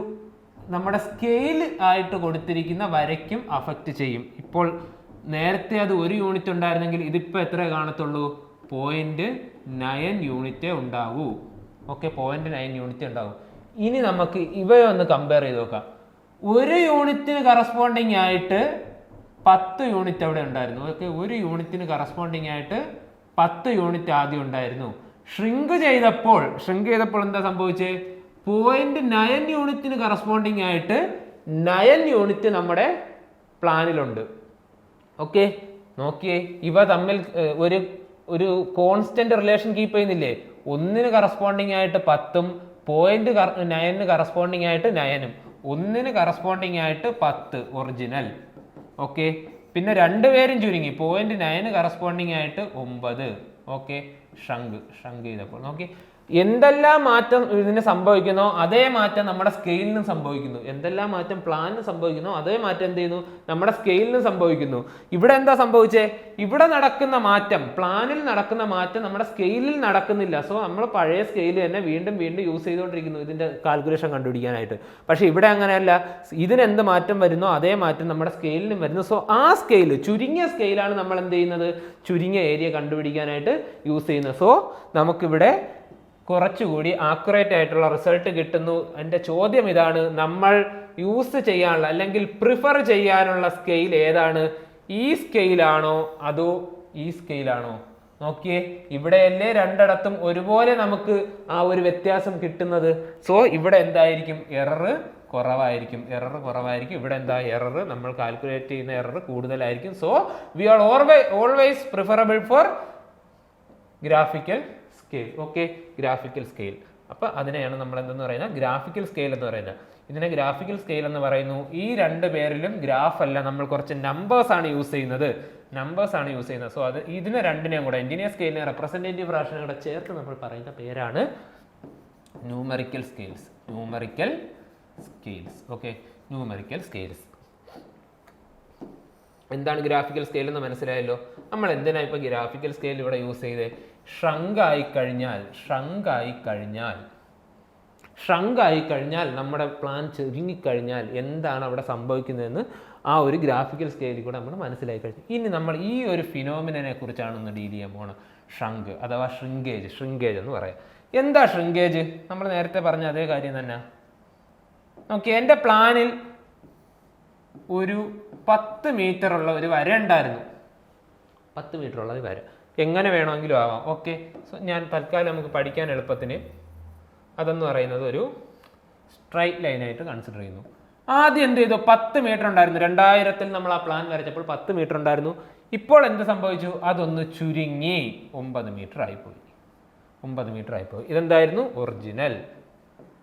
നമ്മുടെ സ്കെയിൽ ആയിട്ട് കൊടുത്തിരിക്കുന്ന വരയ്ക്കും അഫക്റ്റ് ചെയ്യും. ഇപ്പോൾ നേരത്തെ അത് 1 യൂണിറ്റ് ഉണ്ടായിരുന്നെങ്കിൽ ഇതിപ്പോൾ എത്ര കാണത്തുള്ളൂ? 0.9 യൂണിറ്റേ ഉണ്ടാവൂ. ഓക്കെ, 0.9 യൂണിറ്റ് ഉണ്ടാവും. ഇനി നമുക്ക് ഇവയൊന്ന് കമ്പയർ ചെയ്ത് നോക്കാം. 1 യൂണിറ്റിന് കറസ്പോണ്ടിങ് ആയിട്ട് 10 യൂണിറ്റ് അവിടെ ഉണ്ടായിരുന്നു. ഓക്കെ, 1 യൂണിറ്റിന് കറസ്പോണ്ടിങ് ആയിട്ട് 10 യൂണിറ്റ് ആദ്യം ഉണ്ടായിരുന്നു. ഷ്രിങ്ക് ചെയ്തപ്പോൾ എന്താ സംഭവിച്ചത്? 0.9 യൂണിറ്റിന് കറസ്പോണ്ടിങ് ആയിട്ട് 9 യൂണിറ്റ് നമ്മുടെ പ്ലാനിലുണ്ട്. ഓക്കെ, നോക്കിയേ, ഇവ തമ്മിൽ ഒരു കോൺസ്റ്റന്റ് റിലേഷൻ കീപ്പ് ചെയ്യുന്നില്ലേ? 1ന് കറസ്പോണ്ടിങ് ആയിട്ട് 10ഉം 0.9 കറസ്പോണ്ടിങ് ആയിട്ട് 9ഉം 1ന് കറസ്പോണ്ടിങ് ആയിട്ട് 10 ഒറിജിനൽ. ഓക്കെ, പിന്നെ 2 പേരും ചുരുങ്ങി. 0.9 കറസ്പോണ്ടിങ് ആയിട്ട് 9. ഓക്കെ, ഷ്രങ്ക് ചെയ്തപ്പോൾ നോക്കി എന്തെല്ലാം മാറ്റം ഇതിന് സംഭവിക്കുന്നോ അതേ മാറ്റം നമ്മുടെ സ്കെയിലിനും സംഭവിക്കുന്നു. എന്തെല്ലാം മാറ്റം പ്ലാനിന് സംഭവിക്കുന്നോ അതേ മാറ്റം എന്ത് ചെയ്യുന്നു? നമ്മുടെ സ്കെയിലിനും സംഭവിക്കുന്നു. ഇവിടെ എന്താ സംഭവിച്ചേ? ഇവിടെ നടക്കുന്ന മാറ്റം, പ്ലാനിൽ നടക്കുന്ന മാറ്റം നമ്മുടെ സ്കെയിലിൽ നടക്കുന്നില്ല. സോ നമ്മൾ പഴയ സ്കെയിൽ തന്നെ വീണ്ടും യൂസ് ചെയ്തുകൊണ്ടിരിക്കുന്നു ഇതിന്റെ കാൽക്കുലേഷൻ കണ്ടുപിടിക്കാനായിട്ട്. പക്ഷെ ഇവിടെ അങ്ങനെയല്ല. ഇതിനെന്ത് മാറ്റം വരുന്നോ അതേ മാറ്റം നമ്മുടെ സ്കെയിലിനും വരുന്നു. സോ ആ സ്കെയിൽ, ചുരുങ്ങിയ സ്കെയിലാണ് നമ്മൾ എന്ത് ചെയ്യുന്നത്? ചുരുങ്ങിയ ഏരിയ കണ്ടുപിടിക്കാനായിട്ട് യൂസ് ചെയ്യുന്നത്. സോ നമുക്കിവിടെ കുറച്ചുകൂടി ആക്യുറേറ്റ് ആയിട്ടുള്ള റിസൾട്ട് കിട്ടുന്നു. എൻ്റെ ചോദ്യം ഇതാണ്, നമ്മൾ യൂസ് ചെയ്യാനുള്ള അല്ലെങ്കിൽ പ്രിഫർ ചെയ്യാനുള്ള സ്കെയിൽ ഏതാണ്? ഈ സ്കെയിലാണോ അതോ ഈ സ്കെയിലാണോ? നോക്കിയേ, ഇവിടെയല്ലേ രണ്ടിടത്തും ഒരുപോലെ നമുക്ക് ആ ഒരു വ്യത്യാസം കിട്ടുന്നത്. സോ ഇവിടെ എന്തായിരിക്കും? എറർ കുറവായിരിക്കും. ഇവിടെ എന്താ? എറർ, നമ്മൾ കാൽക്കുലേറ്റ് ചെയ്യുന്ന എറർ കൂടുതലായിരിക്കും. So we are always preferable for graphical scale. Okay, graphical scale. അപ്പൊ അതിനെയാണ് നമ്മൾ എന്തെന്ന് പറയുന്നത്? ഗ്രാഫിക്കൽ സ്കെയിൽ എന്ന് പറയുന്നത്. ഇതിനെ ഗ്രാഫിക്കൽ സ്കെയിൽ എന്ന് പറയുന്നു. ഈ രണ്ട് പേരിലും ഗ്രാഫ് അല്ല, നമ്മൾ കുറച്ച് നമ്പേഴ്സ് ആണ് യൂസ് ചെയ്യുന്നത്. സോ അത് ഇതിനെ രണ്ടിനെയും കൂടെ, എൻജിനീയർ സ്കെയിലിനെ റെപ്രസെന്റേറ്റീവ് ഫ്രാക്ഷനെ കൂടെ ചേർത്ത് നമ്മൾ പറയുന്ന പേരാണ് numerical scales. Okay, numerical scales. എന്താണ് ഗ്രാഫിക്കൽ സ്കെയിൽ എന്ന് മനസ്സിലായല്ലോ. നമ്മൾ എന്തിനാ ഇപ്പൊ ഗ്രാഫിക്കൽ സ്കെയിൽ ഇവിടെ യൂസ് ചെയ്തേ? ഷ്രങ്ക് ആയി കഴിഞ്ഞാൽ നമ്മുടെ പ്ലാൻ ചുരുങ്ങിക്കഴിഞ്ഞാൽ എന്താണ് അവിടെ സംഭവിക്കുന്നതെന്ന് ആ ഒരു ഗ്രാഫിക്കൽ സ്കെയിലിൽ കൂടെ നമ്മൾ മനസ്സിലാക്കി കഴിഞ്ഞു. ഇനി നമ്മൾ ഈ ഒരു ഫിനോമിനെ കുറിച്ചാണ് ഒന്ന് ഡീൽ ചെയ്യാൻ പോകണം. ഷ്രങ്ക് അഥവാ ഷ്രിങ്കേജ് എന്ന് പറയാം. എന്താ ഷ്രിങ്കേജ്? നമ്മൾ നേരത്തെ പറഞ്ഞ അതേ കാര്യം തന്നെ. ഓക്കെ, എൻ്റെ പ്ലാനിൽ ഒരു 10 മീറ്റർ ഉള്ള ഒരു വര ഉണ്ടായിരുന്നു. 10 മീറ്റർ ഉള്ള ഒരു വര എങ്ങനെ വേണമെങ്കിലും ആവാം. ഓക്കെ, സോ ഞാൻ തൽക്കാലം നമുക്ക് പഠിക്കാൻ എളുപ്പത്തിന് അതെന്ന് പറയുന്നത് ഒരു സ്ട്രൈറ്റ് ലൈനായിട്ട് കൺസിഡർ ചെയ്യുന്നു. ആദ്യം എന്ത് ചെയ്തു? 10 മീറ്റർ ഉണ്ടായിരുന്നു. 2000 നമ്മൾ ആ പ്ലാൻ വരച്ചപ്പോൾ 10 മീറ്റർ ഉണ്ടായിരുന്നു. ഇപ്പോൾ എന്ത് സംഭവിച്ചു? അതൊന്ന് ചുരുങ്ങി 9 മീറ്റർ ആയിപ്പോയി. ഇതെന്തായിരുന്നു?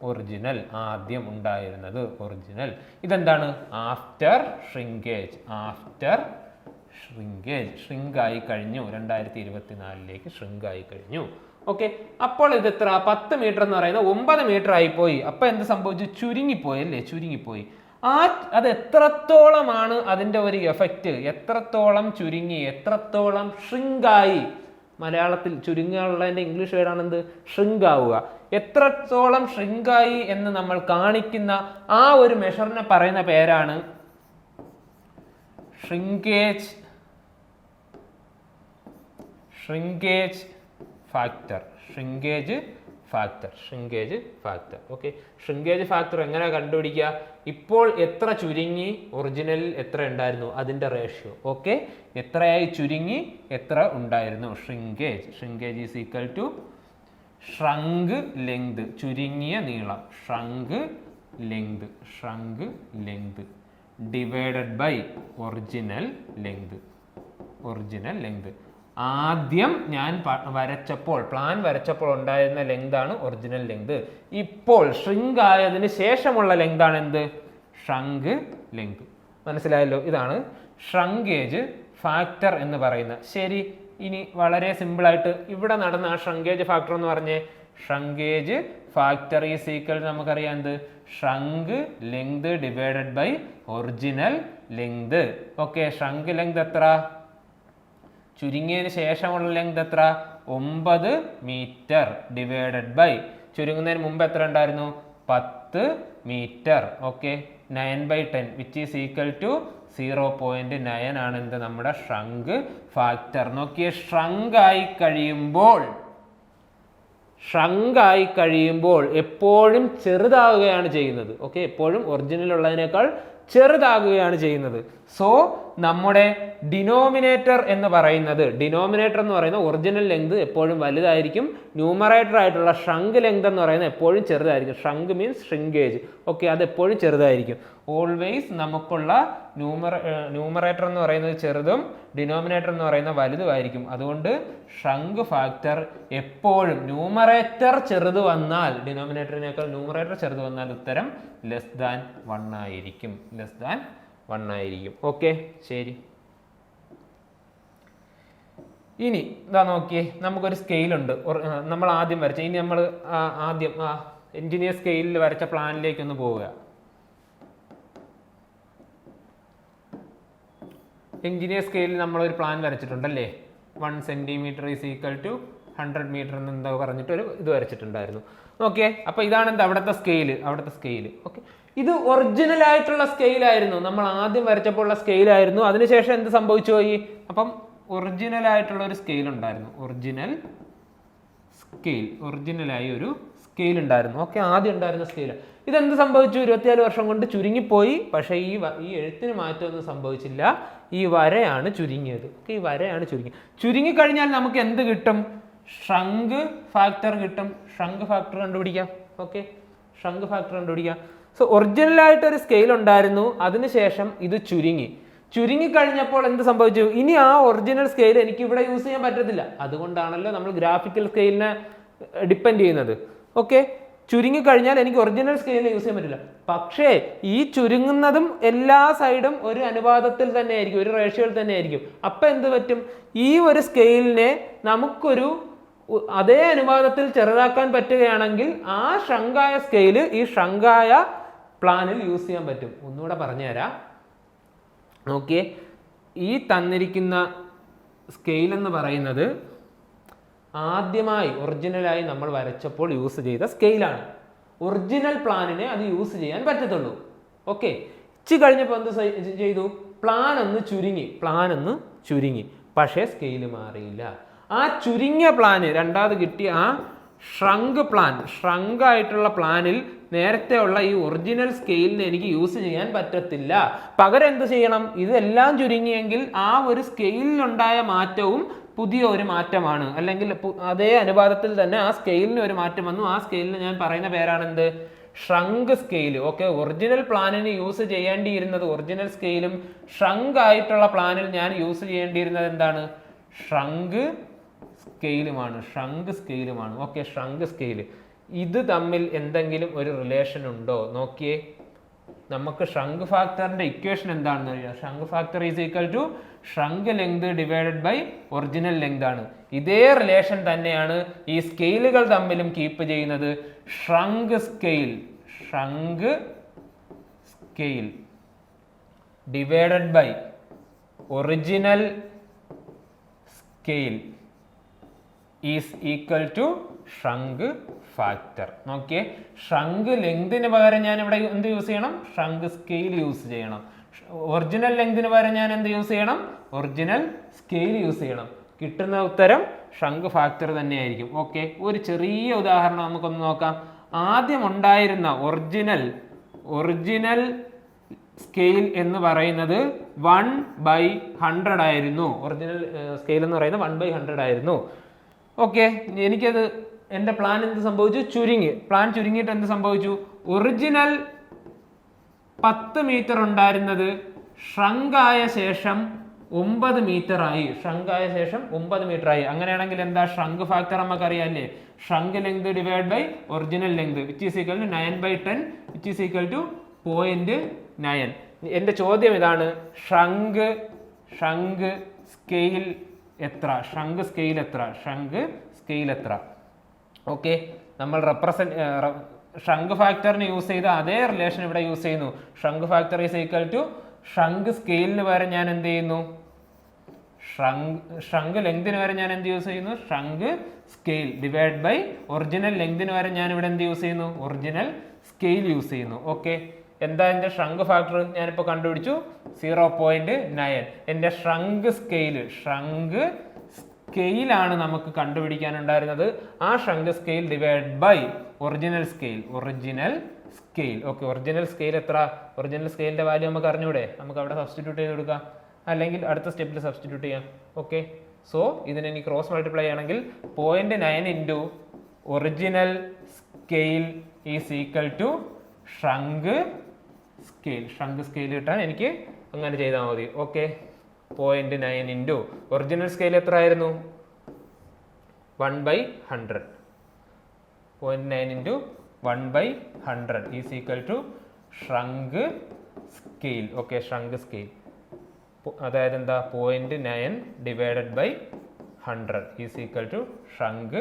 ഒറിജിനൽ ആദ്യം ഉണ്ടായിരുന്നത് ഒറിജിനൽ. ഇതെന്താണ്? After shrinkage. ഷ്രിങ്ക് ആയി കഴിഞ്ഞു. 2024 ഷ്രിങ്ക് ആയി കഴിഞ്ഞു. ഓക്കെ, അപ്പോൾ ഇത് എത്ര? 10 മീറ്റർ എന്ന് പറയുന്നത് 9 മീറ്റർ ആയിപ്പോയി. അപ്പൊ എന്ത് സംഭവിച്ചു? ചുരുങ്ങിപ്പോയി. അത് എത്രത്തോളമാണ് അതിന്റെ ഒരു എഫക്റ്റ്? എത്രത്തോളം ചുരുങ്ങി, എത്രത്തോളം ഷ്രിങ്കായി? മലയാളത്തിൽ ചുരുങ്ങാനുള്ളതിന്റെ ഇംഗ്ലീഷ് വേർഡാണ് എന്ത്? ഷ്രിങ്ക് ആവുക. എത്രത്തോളം ഷ്രിങ്കായി എന്ന് നമ്മൾ കാണിക്കുന്ന ആ ഒരു മെഷറിനെ പറയുന്ന പേരാണ് shrinkage factor. Okay, shrinkage factor എങ്ങനെ കണ്ടുപിടിക്കുക? ഇപ്പോൾ എത്ര ചുരുങ്ങി, ഒറിജിനലിൽ എത്ര ഉണ്ടായിരുന്നു, അതിന്റെ റേഷ്യോ. ഓക്കെ, എത്രയായി ചുരുങ്ങി, എത്ര ഉണ്ടായിരുന്നു. Shrinkage is equal to shrunk length, ചുരുങ്ങിയ നീളം. Shrunk length divided by original length. ആദ്യം ഞാൻ പ്ലാൻ വരച്ചപ്പോൾ ഉണ്ടായിരുന്ന ലെങ്ത് ആണ് ഒറിജിനൽ ലെങ്ത്. ഇപ്പോൾ ഷ്രിങ്ക് ആയതിനു ശേഷമുള്ള ലെങ്ത് ആണ് എന്ത്? Shrunk length. മനസ്സിലായല്ലോ? ഇതാണ് ഷ്രങ്കേജ് ഫാക്ടർ എന്ന് പറയുന്നത്. ശരി, ഇനി വളരെ സിമ്പിൾ ആയിട്ട് ഇവിടെ നടന്ന ആ ഷ്രങ്കേജ് ഫാക്ടർ എന്ന് പറഞ്ഞേ. ഷ്രങ്കേജ് ഫാക്ടർ ഈസ് ഈക്വൽ, നമുക്കറിയാം എന്ത്? Shrunk length divided by original length. Okay, shrunk length എത്ര? ചുരുങ്ങിയതിന് ശേഷമുള്ള ലെങ്ത് എത്ര? 9 മീറ്റർ ഡിവൈഡഡ് ബൈ ചുരുങ്ങുന്നതിന് മുമ്പ് എത്ര ഉണ്ടായിരുന്നു? 10 metre. Okay, 9/10 which is equal to 0.9 ആണ് എന്ത്? നമ്മുടെ ഷ്രങ്ക് ഫാക്ടർ. നോക്കിയേ, ഷ്രങ്ക് ആയി കഴിയുമ്പോൾ എപ്പോഴും ചെറുതാവുകയാണ് ചെയ്യുന്നത്. ഓക്കെ, എപ്പോഴും ഒറിജിനൽ ഉള്ളതിനേക്കാൾ ചെറുതാകുകയാണ് ചെയ്യുന്നത്. സോ നമ്മുടെ ഡിനോമിനേറ്റർ എന്ന് പറയുന്നത് ഒറിജിനൽ ലെങ്ത് എപ്പോഴും വലുതായിരിക്കും. ന്യൂമറേറ്റർ ആയിട്ടുള്ള ഷ്രങ്ക് ലെങ്ത് എന്ന് പറയുന്നത് എപ്പോഴും ചെറുതായിരിക്കും. Shrunk means shrinkage. ഓക്കെ, അത് എപ്പോഴും ചെറുതായിരിക്കും. ഓൾവേസ് നമുക്കുള്ള ന്യൂമറേറ്റർ എന്ന് പറയുന്നത് ചെറുതും ഡിനോമിനേറ്റർ എന്ന് പറയുന്നത് വലുതുമായിരിക്കും. അതുകൊണ്ട് ഷ്രങ്ക് ഫാക്ടർ എപ്പോഴും ന്യൂമറേറ്റർ ചെറുത് വന്നാൽ, ഡിനോമിനേറ്ററിനേക്കാൾ ന്യൂമറേറ്റർ ചെറുത് വന്നാൽ ഉത്തരം >1 ആയിരിക്കും. ഓക്കെ, ശരി. ഇനി ഇതാ നോക്കിയേ, നമുക്കൊരു സ്കെയിലുണ്ട്. നമ്മൾ ആദ്യം വരച്ച, ഇനി നമ്മൾ ആദ്യം എഞ്ചിനീയർ സ്കെയിലിൽ വരച്ച പ്ലാനിലേക്ക് ഒന്ന് പോവുക. എഞ്ചിനീയർ സ്കെയിലിൽ നമ്മളൊരു പ്ലാൻ വരച്ചിട്ടുണ്ടല്ലേ. 1 centimetre is equal to 100 metre എന്ന് എന്താ പറഞ്ഞിട്ട് ഒരു ഇത് വരച്ചിട്ടുണ്ടായിരുന്നു. ഓക്കെ, അപ്പൊ ഇതാണ് എന്താ അവിടുത്തെ സ്കെയിൽ. ഓക്കെ, ഇത് ഒറിജിനൽ ആയിട്ടുള്ള സ്കെയിലായിരുന്നു. നമ്മൾ ആദ്യം വരച്ചപ്പോൾ ഉള്ള സ്കെയിലായിരുന്നു. അതിനുശേഷം എന്ത് സംഭവിച്ചു പോയി? അപ്പം ഒറിജിനൽ ആയിട്ടുള്ള ഒരു സ്കെയിൽ ഉണ്ടായിരുന്നു. ഒറിജിനലായി ഒരു സ്കെയിൽ ഉണ്ടായിരുന്നു. ഓക്കെ, ആദ്യം ഉണ്ടായിരുന്ന സ്കെയിൽ ഇതെന്ത് സംഭവിച്ചു? 24 വർഷം കൊണ്ട് ചുരുങ്ങിപ്പോയി. പക്ഷേ ഈ എഴുത്തിന് മാറ്റമൊന്നും സംഭവിച്ചില്ല. ഈ വരയാണ് ചുരുങ്ങിയത്. ഓക്കെ, ഈ വരയാണ് ചുരുങ്ങിക്കഴിഞ്ഞാൽ നമുക്ക് എന്ത് കിട്ടും? ഷ്രങ്ക് ഫാക്ടർ കിട്ടും. ഷ്രങ്ക് ഫാക്ടർ കണ്ടുപിടിക്കാം. ഓക്കെ, ഷ്രങ്ക് ഫാക്ടർ കണ്ടുപിടിക്കാം. സോ ഒറിജിനലായിട്ടൊരു സ്കെയിൽ ഉണ്ടായിരുന്നു, അതിനുശേഷം ഇത് ചുരുങ്ങിക്കഴിഞ്ഞപ്പോൾ എന്ത് സംഭവിച്ചു? ഇനി ആ ഒറിജിനൽ സ്കെയിൽ എനിക്ക് ഇവിടെ യൂസ് ചെയ്യാൻ പറ്റത്തില്ല. അതുകൊണ്ടാണല്ലോ നമ്മൾ ഗ്രാഫിക്കൽ സ്കെയിലിനെ ഡിപ്പെൻഡ് ചെയ്യുന്നത്. ഓക്കെ, ചുരുങ്ങിക്കഴിഞ്ഞാൽ എനിക്ക് ഒറിജിനൽ സ്കെയിലിനെ യൂസ് ചെയ്യാൻ പറ്റില്ല. പക്ഷേ ഈ ചുരുങ്ങുന്നതും എല്ലാ സൈഡും ഒരു അനുപാതത്തിൽ തന്നെ ആയിരിക്കും, ഒരു റേഷ്യോയിൽ തന്നെ ആയിരിക്കും. അപ്പം എന്ത് പറ്റും? ഈ ഒരു സ്കെയിലിനെ നമുക്കൊരു അതേ അനുപാതത്തിൽ ചെറുതാക്കാൻ പറ്റുകയാണെങ്കിൽ ആ ഷ്രങ്കായ സ്കെയില് ഈ ഷ്രങ്കായ പ്ലാനിൽ യൂസ് ചെയ്യാൻ പറ്റും. ഒന്നുകൂടെ പറഞ്ഞുതരാം. നോക്കിയേ, ഈ തന്നിരിക്കുന്ന സ്കെയിൽ എന്ന് പറയുന്നത് ആദ്യമായി ഒറിജിനലായി നമ്മൾ വരച്ചപ്പോൾ യൂസ് ചെയ്ത സ്കെയിലാണ്. ഒറിജിനൽ പ്ലാനിനെ അത് യൂസ് ചെയ്യാൻ പറ്റത്തുള്ളൂ. ഓക്കെ, കഴിഞ്ഞപ്പോൾ എന്ത് ചെയ്തു? പ്ലാൻ ഒന്ന് ചുരുങ്ങി, പക്ഷേ സ്കെയിൽ മാറിയില്ല. ആ ചുരുങ്ങിയ പ്ലാന്, രണ്ടാമത് കിട്ടിയ ആ ഷ്രങ്ക് ആയിട്ടുള്ള പ്ലാനിൽ നേരത്തെ ഉള്ള ഈ ഒറിജിനൽ സ്കെയിലിനെ എനിക്ക് യൂസ് ചെയ്യാൻ പറ്റത്തില്ല. പകരം എന്ത് ചെയ്യണം? ഇതെല്ലാം ചുരുങ്ങിയെങ്കിൽ ആ ഒരു സ്കെയിലിനുണ്ടായ മാറ്റവും പുതിയ ഒരു മാറ്റമാണ്, അല്ലെങ്കിൽ അതേ അനുപാതത്തിൽ തന്നെ ആ സ്കെയിലിന് ഒരു മാറ്റം വന്നു. ആ സ്കെയിലിന് ഞാൻ പറയുന്ന പേരാണ് എന്ത്? Shrunk scale. ഓക്കെ, ഒറിജിനൽ പ്ലാനിന് യൂസ് ചെയ്യേണ്ടിയിരുന്നത് ഒറിജിനൽ സ്കെയിലും ഷ്രങ്ക് ആയിട്ടുള്ള പ്ലാനിൽ ഞാൻ യൂസ് ചെയ്യേണ്ടിയിരുന്നത് എന്താണ്? ഷ്രങ്ക് സ്കെയിലുമാണ്. Okay, shrunk scale. ഇത് തമ്മിൽ എന്തെങ്കിലും ഒരു റിലേഷൻ ഉണ്ടോ? നോക്കിയേ, നമുക്ക് ഷ്രങ്ക് ഫാക്ടറിന്റെ ഇക്വേഷൻ എന്താണെന്ന് അറിയാം. Shrunk factor is equal to shrunk length divided by original length ആണ്. ഇതേ റിലേഷൻ തന്നെയാണ് ഈ സ്കെയിലുകൾ തമ്മിലും കീപ്പ് ചെയ്യുന്നത്. Shrunk scale divided by original scale is equal to shrunk factor. നോക്കിയേ, ഷ്രങ്ക് ലെങ്തിന് പകരം ഞാൻ ഇവിടെ എന്ത് യൂസ് ചെയ്യണം? ഷ്രങ്ക് സ്കെയിൽ യൂസ് ചെയ്യണം. ഒറിജിനൽ ലെങ്തിന് പകരം ഞാൻ എന്ത് യൂസ് ചെയ്യണം? ഒറിജിനൽ സ്കെയിൽ യൂസ് ചെയ്യണം. കിട്ടുന്ന ഉത്തരം ഷ്രങ്ക് ഫാക്ടർ തന്നെയായിരിക്കും. ഓക്കെ, ഒരു ചെറിയ ഉദാഹരണം നമുക്കൊന്ന് നോക്കാം. ആദ്യം ഉണ്ടായിരുന്ന ഒറിജിനൽ സ്കെയിൽ എന്ന് പറയുന്നത് 1/100 ആയിരുന്നു. ഒറിജിനൽ സ്കെയിൽ എന്ന് പറയുന്നത് 1/100 ആയിരുന്നു. ഓക്കെ, എനിക്കത് എൻ്റെ പ്ലാൻ എന്ത് സംഭവിച്ചു? പ്ലാൻ ചുരുങ്ങിയിട്ട് എന്ത് സംഭവിച്ചു? ഒറിജിനൽ 10 മീറ്റർ ഉണ്ടായിരുന്നത് ഷ്രങ്കായ ശേഷം 9 മീറ്റർ ആയി. അങ്ങനെയാണെങ്കിൽ എന്താ ഷ്രങ്ക് ഫാക്ടർ നമുക്ക് അറിയാല്ലേ? Shrunk length divide by original length which is equal to 9/10 which is equal to 0.9. എൻ്റെ ചോദ്യം ഇതാണ്, ഷ്രങ്ക് സ്കെയിൽ എത്ര? ഓക്കെ, നമ്മൾ ഷ്രങ്ക് ഫാക്ടറിന് യൂസ് ചെയ്ത അതേ റിലേഷൻ ഇവിടെ യൂസ് ചെയ്യുന്നു. Shrunk factor is equal to shrunk സ്കെയിലിന് പകരം ഞാൻ എന്ത് ചെയ്യുന്നു? ഷ്രങ്ക് ലെങ്തിന് പകരം ഞാൻ എന്ത് യൂസ് ചെയ്യുന്നു? Shrunk scale divide by original ലെങ്തിന് പകരം ഞാൻ ഇവിടെ എന്ത് യൂസ് ചെയ്യുന്നു? ഒറിജിനൽ സ്കെയിൽ യൂസ് ചെയ്യുന്നു. ഓക്കെ, എന്താ എൻ്റെ ഷ്രങ്ക് ഫാക്ടർ? ഞാനിപ്പോൾ കണ്ടുപിടിച്ചു 0.9. എൻ്റെ ഷ്രങ്ക് സ്കെയിലാണ് നമുക്ക് കണ്ടുപിടിക്കാനുണ്ടായിരുന്നത്. ആ shrunk scale divide by original scale. Okay, original scale എത്ര? ഒറിജിനൽ സ്കെയിലിന്റെ വാല്യൂ നമുക്ക് അറിഞ്ഞൂടെ? നമുക്ക് അവിടെ സബ്സ്റ്റിറ്റ്യൂട്ട് ചെയ്ത് കൊടുക്കാം, അല്ലെങ്കിൽ അടുത്ത സ്റ്റെപ്പിൽ സബ്സ്റ്റിറ്റ്യൂട്ട് ചെയ്യാം. ഓക്കെ, സോ ഇതിനെ എനിക്ക് ക്രോസ് മൾട്ടിപ്ലൈ ആണെങ്കിൽ 0.9 into original scale is equal to shrunk scale കിട്ടാൻ എനിക്ക് അങ്ങനെ ചെയ്താൽ മതി. ഓക്കെ, 0.9 ഇൻറ്റു ഒറിജിനൽ സ്കെയിൽ എത്ര ആയിരുന്നു? 1/100. 0.9 into 1/100 is equal to shrunk scale. Okay, shrunk scale അതായത് എന്താ? 0.9 divided by 100 is equal to shrunk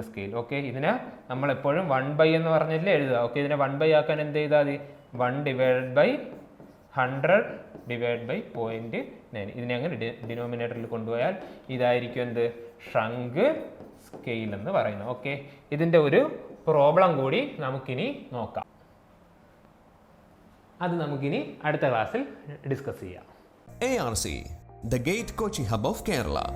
scale. Okay, ഇതിനെ നമ്മൾ എപ്പോഴും 1/, എന്ന് പറഞ്ഞില്ലേ എഴുതുക. ഓക്കെ, ഇതിനെ 1/, ആക്കാൻ എന്ത് ചെയ്താൽ മതി? 1 ഡിവൈഡഡ് ബൈ 100 ഡിവൈഡ് ബൈ 0.9. ഇതിനെ അങ്ങനെ ഡിനോമിനേറ്ററിൽ കൊണ്ടുപോയാൽ ഇതായിരിക്കും എന്ത്? ഷ്രങ്ക് സ്കെയിൽ എന്ന് പറയുന്നത്. ഓക്കെ, ഇതിൻ്റെ ഒരു പ്രോബ്ലം കൂടി നമുക്കിനി നോക്കാം. അത് നമുക്കിനി അടുത്ത ക്ലാസ്സിൽ ഡിസ്കസ് ചെയ്യാം. ARC, the Gate Kochi Hub of Kerala.